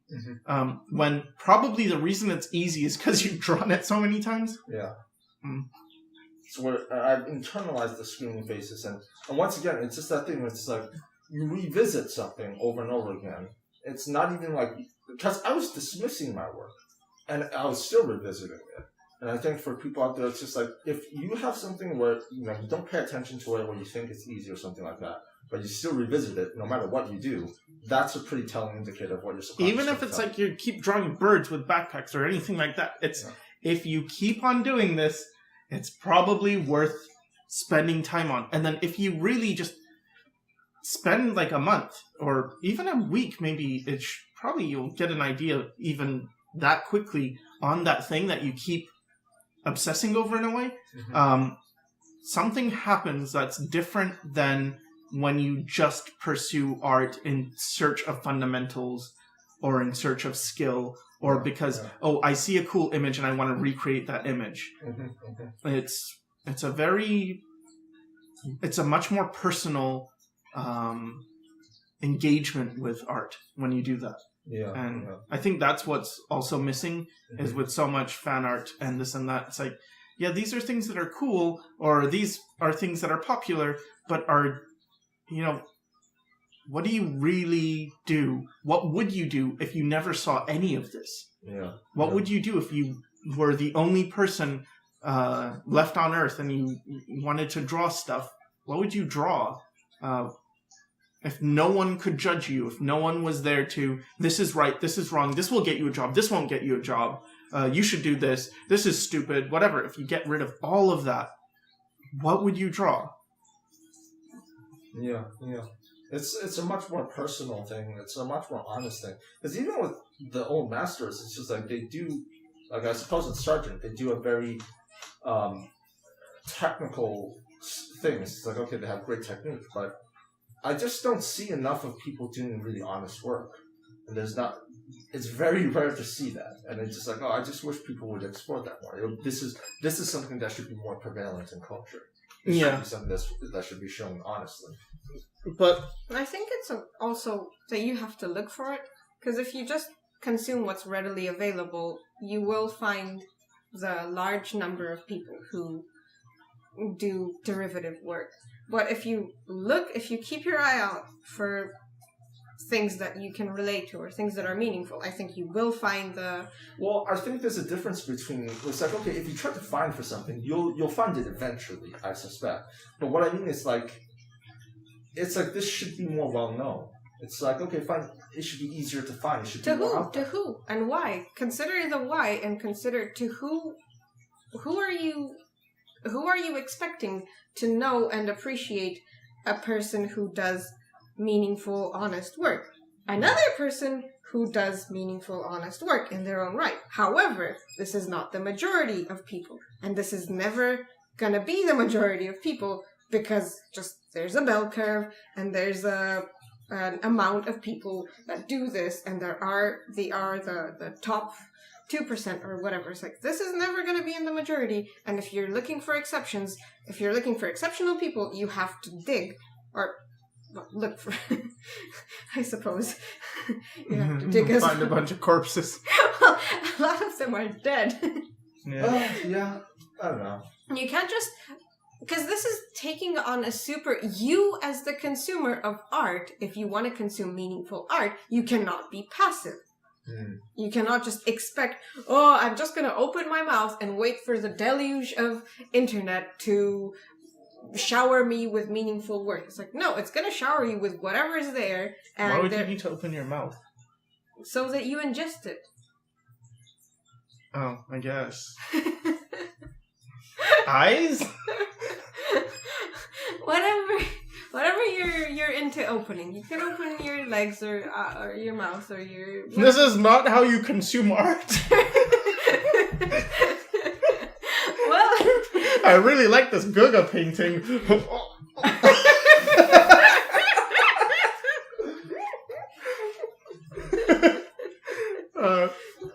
Mm-hmm. When probably the reason it's easy is because you've drawn it so many times. Yeah. So where I've internalized the screaming faces, and once again, it's just that thing where it's like you revisit something over and over again. It's not even like, because I was dismissing my work, and I was still revisiting it. And I think for people out there, it's just like, if you have something where, you don't pay attention to it, or you think it's easy or something like that, but you still revisit it no matter what you do, that's a pretty telling indicator of what you're supposed to do. Even if it's like you keep drawing birds with backpacks or anything like that, if you keep on doing this, it's probably worth spending time on. And then if you really just spend like a month or even a week, maybe probably you'll get an idea even that quickly on that thing that you keep obsessing over in a way. Something happens that's different than when you just pursue art in search of fundamentals or in search of skill or because, I see a cool image and I want to recreate that image. It's a much more personal engagement with art when you do that. I think that's what's also missing is with so much fan art and this and that. It's like, these are things that are cool, or these are things that are popular, but are, what do you really do? What would you do if you never saw any of this? What would you do if you were the only person left on Earth and you wanted to draw stuff? What would you draw? If no one could judge you, if no one was there to, this is right, this is wrong, this will get you a job, this won't get you a job, you should do this is stupid, whatever. If you get rid of all of that, what would you draw? It's a much more personal thing. It's a much more honest thing. Because even with the old masters, it's just like they do, like I suppose with Sargent, they do a very technical things. It's like, okay, they have great technique, but I just don't see enough of people doing really honest work. And it's very rare to see that. And it's just like, I just wish people would explore that more. This is something that should be more prevalent in culture. It should be something that should be shown honestly. But I think it's also that you have to look for it. Because if you just consume what's readily available, you will find the large number of people who do derivative work. But if you keep your eye out for things that you can relate to or things that are meaningful, I think you will find the... Well, I think there's a difference between... It's like, okay, if you try to find for something, you'll find it eventually, I suspect. But what I mean is like, it's like this should be more well-known. It's like, okay, fine, it should be easier to find. It should be more out there. To who? And why? Consider the why and consider to who are you expecting to know and appreciate a person who does meaningful, honest work? Another person who does meaningful, honest work in their own right. However, this is not the majority of people. And this is never gonna be the majority of people because just there's a bell curve and there's an amount of people that do this and they are the top 2% or whatever. It's like, this is never going to be in the majority. And if you're looking for exceptions, if you're looking for exceptional people, you have to dig or look for, I suppose. You have to dig find a bunch of corpses. Well, a lot of them are dead. Yeah, I don't know. You can't just, because this is taking on you as the consumer of art, if you want to consume meaningful art, you cannot be passive. You cannot just expect, I'm just going to open my mouth and wait for the deluge of internet to shower me with meaningful work. It's like, no, it's going to shower you with whatever is there. And why would you need to open your mouth? So that you ingest it. Oh, I guess. Eyes? Whatever you're into opening. You can open your legs or your mouth or your... This is not how you consume art. Well... I really like this Guga painting.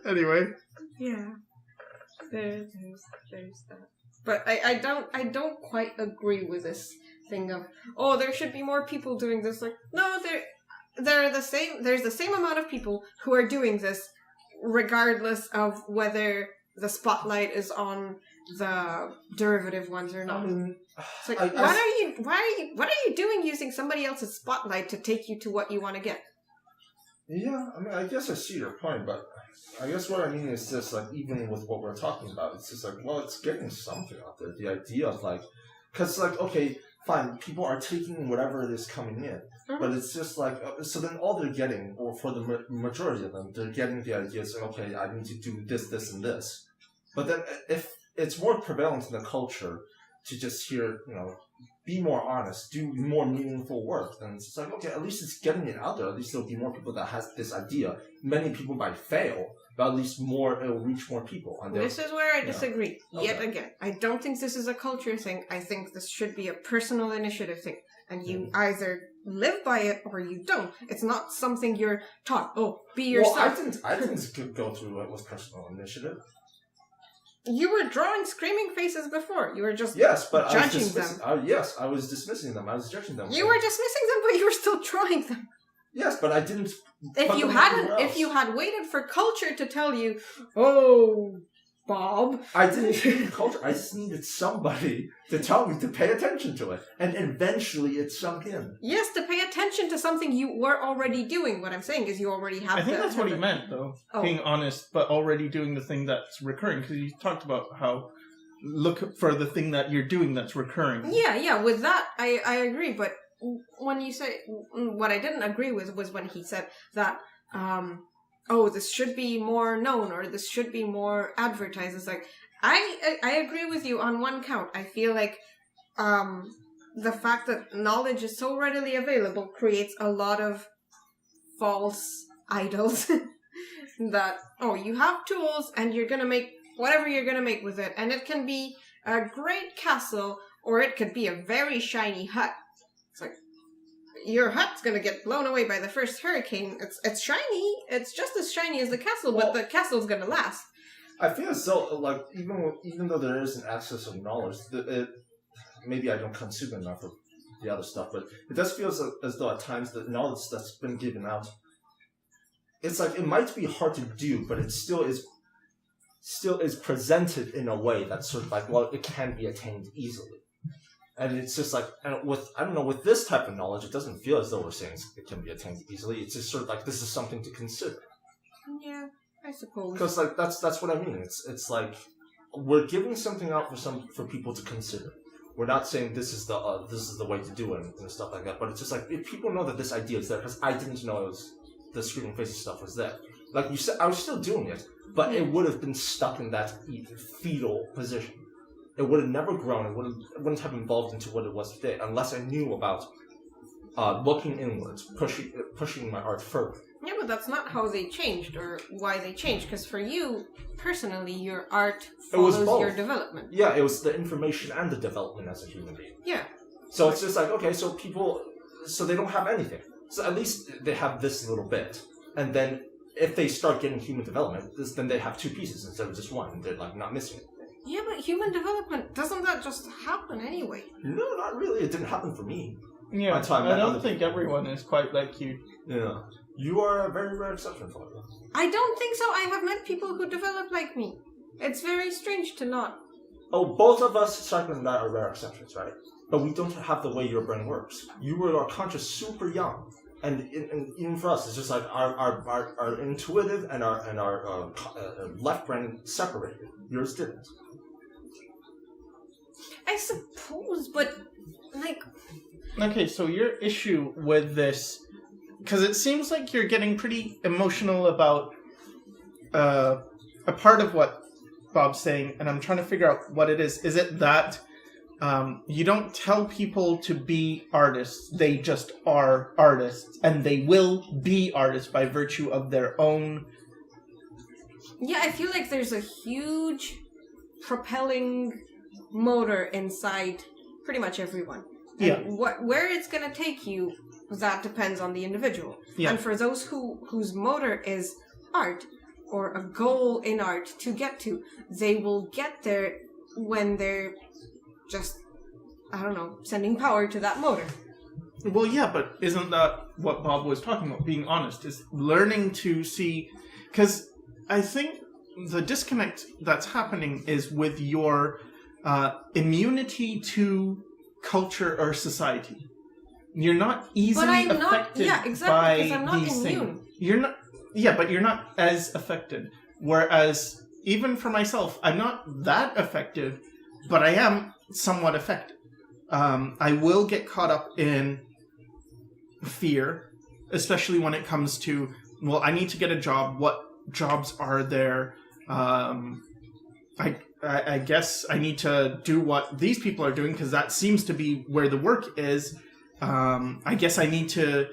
Anyway. Yeah. There's that. But I don't quite agree with this thing of, there should be more people doing this. Like, no, they're the same. There's the same amount of people who are doing this, regardless of whether the spotlight is on the derivative ones or not. It's like, what are you doing using somebody else's spotlight to take you to what you want to get? Yeah, I mean, I guess I see your point, but I guess what I mean is just like, even with what we're talking about, it's just like, well, it's getting something out there. The idea of like, because like, okay, fine, people are taking whatever it is coming in, but it's just like, so then all they're getting, or for the majority of them, they're getting the ideas of, okay, I need to do this, this, and this. But then if it's more prevalent in the culture to just hear, be more honest, do more meaningful work, then it's just like, okay, at least it's getting it out there. At least there'll be more people that has this idea. Many people might fail, but at least it'll reach more people. And this is where I disagree. Yet again, I don't think this is a culture thing. I think this should be a personal initiative thing. And you either live by it or you don't. It's not something you're taught. Oh, be yourself. Well, I didn't go through it with personal initiative. You were drawing screaming faces before. You were just judging them. I was dismissing them. I was judging them. You were dismissing them, but you were still drawing them. Yes, but I didn't. If you had waited for culture to tell you, oh, Bob. I didn't need culture. I just needed somebody to tell me to pay attention to it. And eventually it sunk in. Yes, to pay attention to something you were already doing. What I'm saying is you already have I think that's what he meant, though. Oh. Being honest, but already doing the thing that's recurring. Because you talked about how look for the thing that you're doing that's recurring. Yeah. With that, I agree. But when you say... What I didn't agree with was when he said that... this should be more known, or this should be more advertised. It's like, I agree with you on one count. I feel like the fact that knowledge is so readily available creates a lot of false idols. That, you have tools and you're going to make whatever you're going to make with it. And it can be a great castle, or it could be a very shiny hut. It's like, your hut's gonna get blown away by the first hurricane. It's shiny. It's just as shiny as the castle, but the castle's gonna last. I feel as though, like, even though there is an access of knowledge, maybe I don't consume enough of the other stuff, but it does feel as though at times the knowledge that's been given out, it's like it might be hard to do, but it still is presented in a way that's sort of like, well, it can be attained easily. And it's just like, with this type of knowledge, it doesn't feel as though we're saying it can be attained easily. It's just sort of like, this is something to consider. Yeah, I suppose. Because like that's what I mean. It's like we're giving something out for people to consider. We're not saying this is the way to do it and stuff like that. But it's just like, if people know that this idea is there, because I didn't know the screaming faces stuff was there. Like you said, I was still doing it, but it would have been stuck in that fetal position. It would have never grown. It wouldn't have evolved into what it was today unless I knew about looking inwards, pushing my art further. Yeah, but that's not how they changed or why they changed. Because for you, personally, your art follows your development. Yeah, it was the information and the development as a human being. Yeah. So it's just like, okay, so they don't have anything. So at least they have this little bit. And then if they start getting human development, then they have two pieces instead of just one. And they're like not missing it. Yeah, but human development, doesn't that just happen anyway? No, not really. It didn't happen for me. Yeah, I don't think everyone is quite like you. Yeah. You are a very rare exception, Florida. I don't think so. I have met people who develop like me. It's very strange to not. Oh, both of us, Sycra and I, are rare exceptions, right? But we don't have the way your brain works. You are conscious super young. And even for us, it's just like our intuitive and our left brain separated. Yours didn't. I suppose, but like... Okay, so your issue with this... Because it seems like you're getting pretty emotional about a part of what Bob's saying, and I'm trying to figure out what it is. Is it that you don't tell people to be artists, they just are artists, and they will be artists by virtue of their own... Yeah, I feel like there's a huge propelling motor inside pretty much everyone. And where it's going to take you, that depends on the individual. Yeah. And for those whose motor is art, or a goal in art to get to, they will get there when they're just, I don't know, sending power to that motor. Well, yeah, but isn't that what Bob was talking about? Being honest, is learning to see... Because I think the disconnect that's happening is with your immunity to culture or society. You're not easily affected by these things. you're not. Yeah, but you're not as affected. Whereas even for myself, I'm not that affected, but I am somewhat affected. I will get caught up in fear, especially when it comes to, well, I need to get a job. What jobs are there? I guess I need to do what these people are doing because that seems to be where the work is. I guess I need to,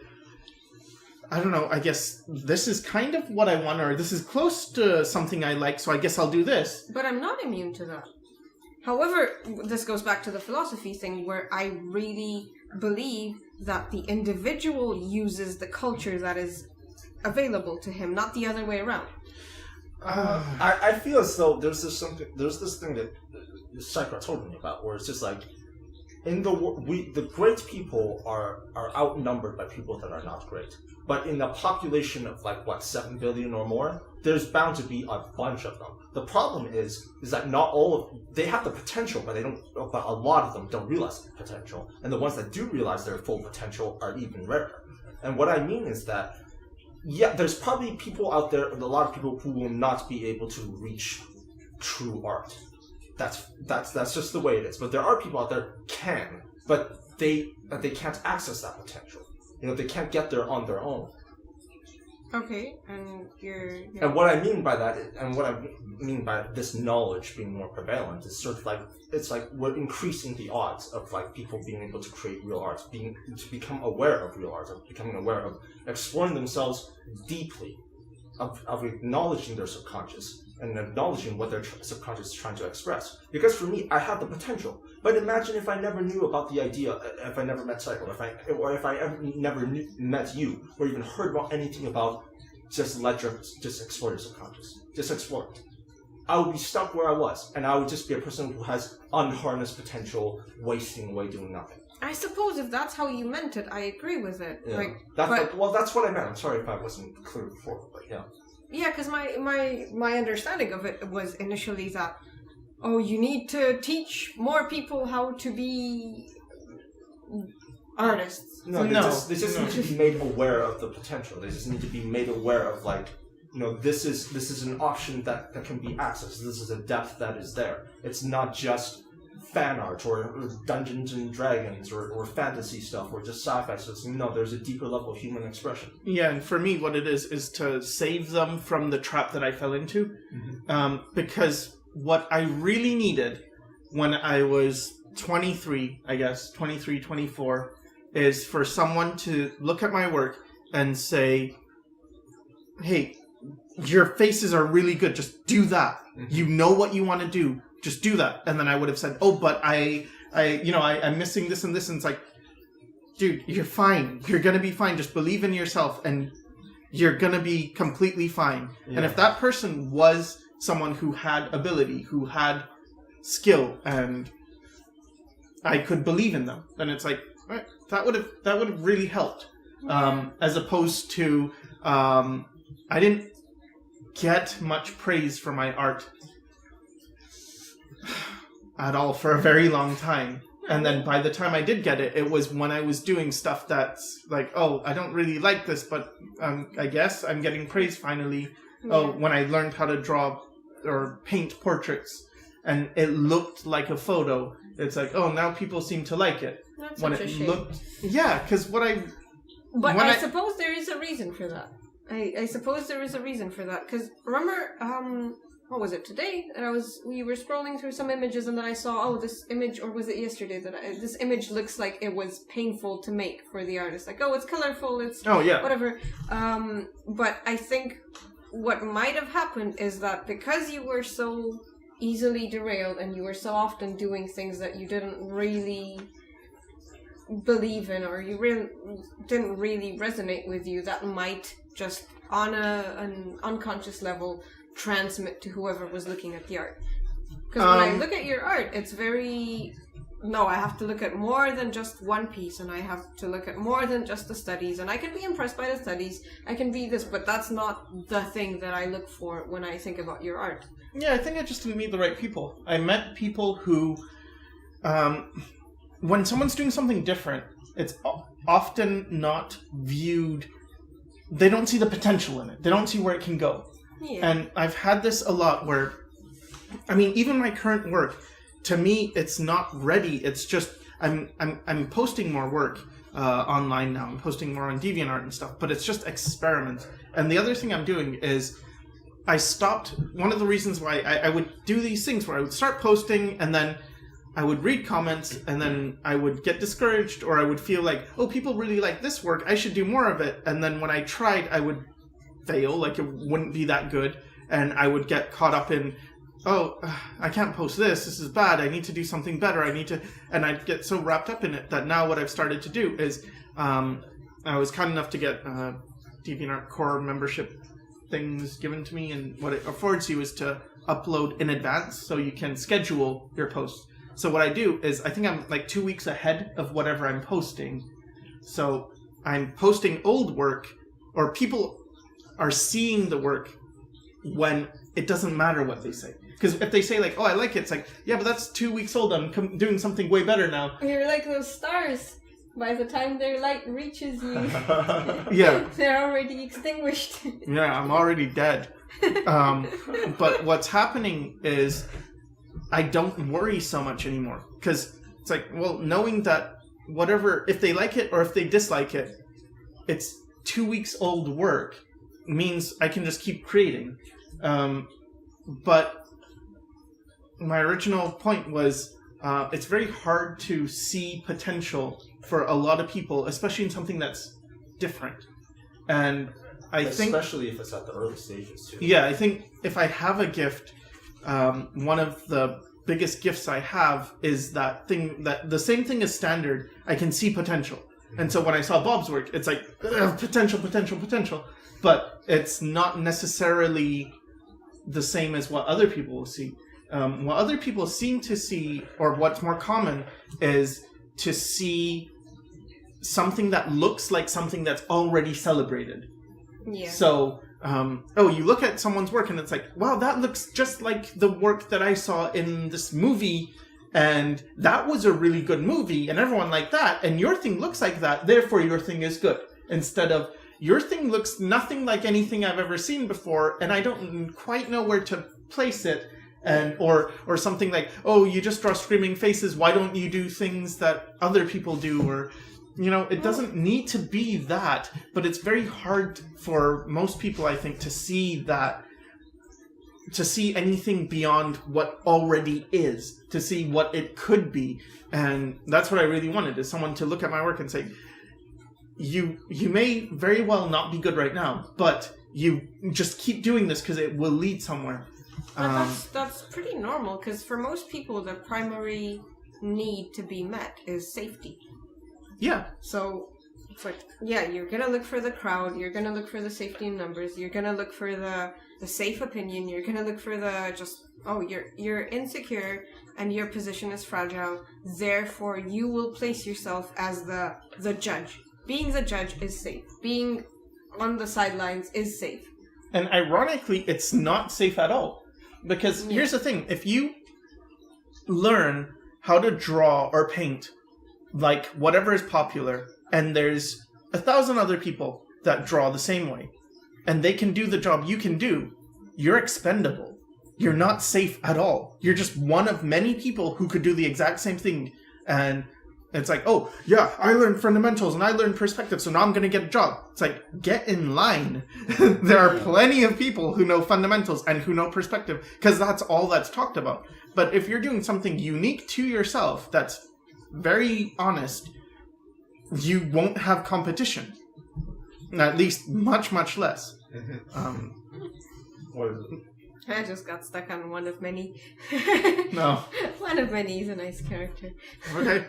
I don't know, I guess this is kind of what I want, or this is close to something I like, so I guess I'll do this. But I'm not immune to that. However, this goes back to the philosophy thing where I really believe that the individual uses the culture that is available to him, not the other way around. I feel as though there's this thing that Sycra told me about, where it's just like, the great people are outnumbered by people that are not great. But in a population of 7 billion or more, there's bound to be a bunch of them. The problem is that not all of they have the potential, but a lot of them don't realize the potential. And the ones that do realize their full potential are even rarer. And what I mean is that, yeah, there's probably people out there, a lot of people who will not be able to reach true art. That's just the way it is. But there are people out there who can, but they can't access that potential. They can't get there on their own. Okay, and And what I mean by that, and what I mean by this knowledge being more prevalent, is sort of it's like we're increasing the odds of people being able to create real art, to become aware of real art, of becoming aware of exploring themselves deeply, of acknowledging their subconscious and acknowledging what their subconscious is trying to express. Because for me, I have the potential. But imagine if I never knew about the idea, if I never met Sycra, or if I ever never met you, or even heard about anything about just explore your subconscious. Just explore it. I would be stuck where I was, and I would just be a person who has unharnessed potential, wasting away doing nothing. I suppose if that's how you meant it, I agree with it. Yeah. That's what I meant. I'm sorry if I wasn't clear before, but yeah. Yeah, because my understanding of it was initially that, you need to teach more people how to be artists. They just need to be made aware of the potential. They just need to be made aware of this is an option that can be accessed. This is a depth that is there. It's not just fan art or Dungeons and Dragons or fantasy stuff or just sci-fi stuff. No, there's a deeper level of human expression. Yeah, and for me, what it is to save them from the trap that I fell into. Mm-hmm. Because what I really needed when I was 23, 24, is for someone to look at my work and say, hey, your faces are really good, just do that. Mm-hmm. You know what you want to do, just do that. And then I would have said, but I'm missing this and this, and it's like, dude, you're fine. You're going to be fine. Just believe in yourself and you're going to be completely fine. Yeah. And if that person was someone who had ability, who had skill, and I could believe in them, then it's like, right, that would have really helped. As opposed to, I didn't get much praise for my art at all for a very long time. And then by the time I did get it, it was when I was doing stuff that's like, I don't really like this, but I guess I'm getting praise finally. Yeah. When I learned how to draw or paint portraits and it looked like a photo, it's like, now people seem to like it. That's when such a shame. Looked, yeah, because But I suppose there is a reason for that. I suppose there is a reason for that. Because remember, what was it, today? We were scrolling through some images and then I saw, this image, or was it yesterday, this image looks like it was painful to make for the artist. Like, it's colorful, it's whatever. But I think what might have happened is that because you were so easily derailed and you were so often doing things that you didn't really believe in or didn't really resonate with you, that might just on an unconscious level transmit to whoever was looking at the art. Because when I look at your art, it's very... No, I have to look at more than just one piece, and I have to look at more than just the studies, and I can be impressed by the studies, I can be this, but that's not the thing that I look for when I think about your art. Yeah, I think I just didn't meet the right people. I met people who, when someone's doing something different, it's often not viewed they don't see the potential in it. They don't see where it can go. Yeah. And I've had this a lot where, I mean, even my current work, to me, it's not ready. It's just I'm posting more work online now. I'm posting more on DeviantArt and stuff, but it's just experiments. And the other thing I'm doing is I stopped. One of the reasons why I would do these things where I would start posting and then I would read comments and then I would get discouraged, or I would feel like, oh, people really like this work, I should do more of it. And then when I tried, I would fail, like it wouldn't be that good. And I would get caught up in, oh, I can't post this. This is bad. I need to do something better. And I'd get so wrapped up in it that now what I've started to do is, I was kind enough to get DeviantArt Core membership things given to me, and what it affords you is to upload in advance so you can schedule your posts. So what I do is, I think I'm like 2 weeks ahead of whatever I'm posting. So I'm posting old work, or people are seeing the work when it doesn't matter what they say. Because if they say like, oh, I like it, it's like, yeah, but that's 2 weeks old. I'm doing something way better now. You're like those stars. By the time their light reaches you, Yeah. they're already extinguished. Yeah, I'm already dead. But what's happening is I don't worry so much anymore. Because it's like, well, knowing that whatever, if they like it or if they dislike it, it's 2 weeks old work means I can just keep creating. But my original point was it's very hard to see potential for a lot of people, especially in something that's different. And I think... Especially if it's at the early stages, too. Yeah, I think if I have a gift, one of the biggest gifts I have is that thing, that the same thing as standard, I can see potential. And so when I saw Bob's work, it's like, potential. But it's not necessarily the same as what other people will see. What other people seem to see, or what's more common, is to see something that looks like something that's already celebrated. Yeah. So, you look at someone's work and it's like, wow, that looks just like the work that I saw in this movie, and that was a really good movie, and everyone liked that, and your thing looks like that, therefore your thing is good. Instead of, your thing looks nothing like anything I've ever seen before, and I don't quite know where to place it. And or something like, oh, you just draw screaming faces, why don't you do things that other people do? Or, it doesn't need to be that, but it's very hard for most people, I think, to see anything beyond what already is, to see what it could be. And that's what I really wanted, is someone to look at my work and say, you may very well not be good right now, but you just keep doing this because it will lead somewhere. That's pretty normal, because for most people, the primary need to be met is safety. Yeah. So it's like, yeah, you're gonna look for the crowd, you're gonna look for the safety in numbers, you're gonna look for the safe opinion, you're gonna look for the you're insecure and your position is fragile, therefore you will place yourself as the judge. Being the judge is safe. Being on the sidelines is safe. And ironically, it's not safe at all. Because here's the thing, if you learn how to draw or paint like whatever is popular, and there's 1,000 other people that draw the same way, and they can do the job you can do, you're expendable. You're not safe at all. You're just one of many people who could do the exact same thing. And it's like, oh, yeah, I learned fundamentals and I learned perspective, so now I'm going to get a job. It's like, get in line. There are plenty of people who know fundamentals and who know perspective, because that's all that's talked about. But if you're doing something unique to yourself that's very honest, you won't have competition. At least much, much less. What is it? I just got stuck on one of many. No. One of many is a nice character. Okay.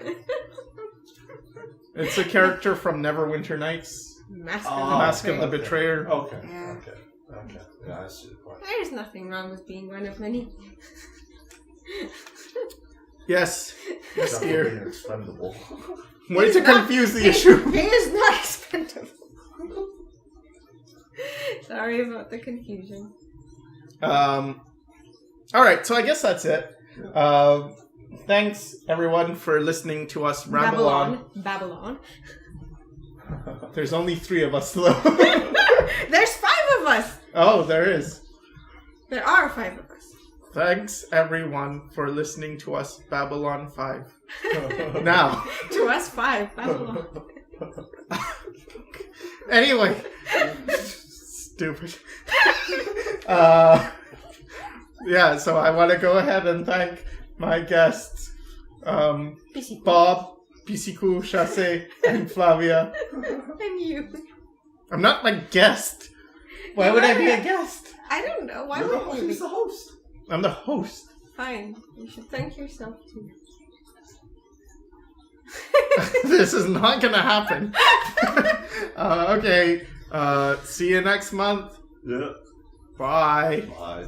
It's a character from Neverwinter Nights. Mask of the Betrayer. Okay. Yeah. Okay. Yeah, I see the point. There's nothing wrong with being one of many. Yes. Yes, dear. Being expendable. Way to confuse the issue. He is not expendable. Sorry about the confusion. Alright, so I guess that's it. Thanks, everyone, for listening to us ramble on. Babylon. There's only 3 of us, though. There's 5 of us. Oh, there is. There are 5 of us. Thanks, everyone, for listening to us, Babylon 5. Now. To us 5. Babylon. Anyway. Stupid. Yeah, so I want to go ahead and thank my guests, Bob, Pisiku, Shase, and Flavia. And you. I'm not my guest. Why would I be a guest? I don't know. Why You're the would host, you be? he's the host. I'm the host. Fine. You should thank yourself too. This is not gonna happen. Okay. See you next month. Yeah. Bye. Bye.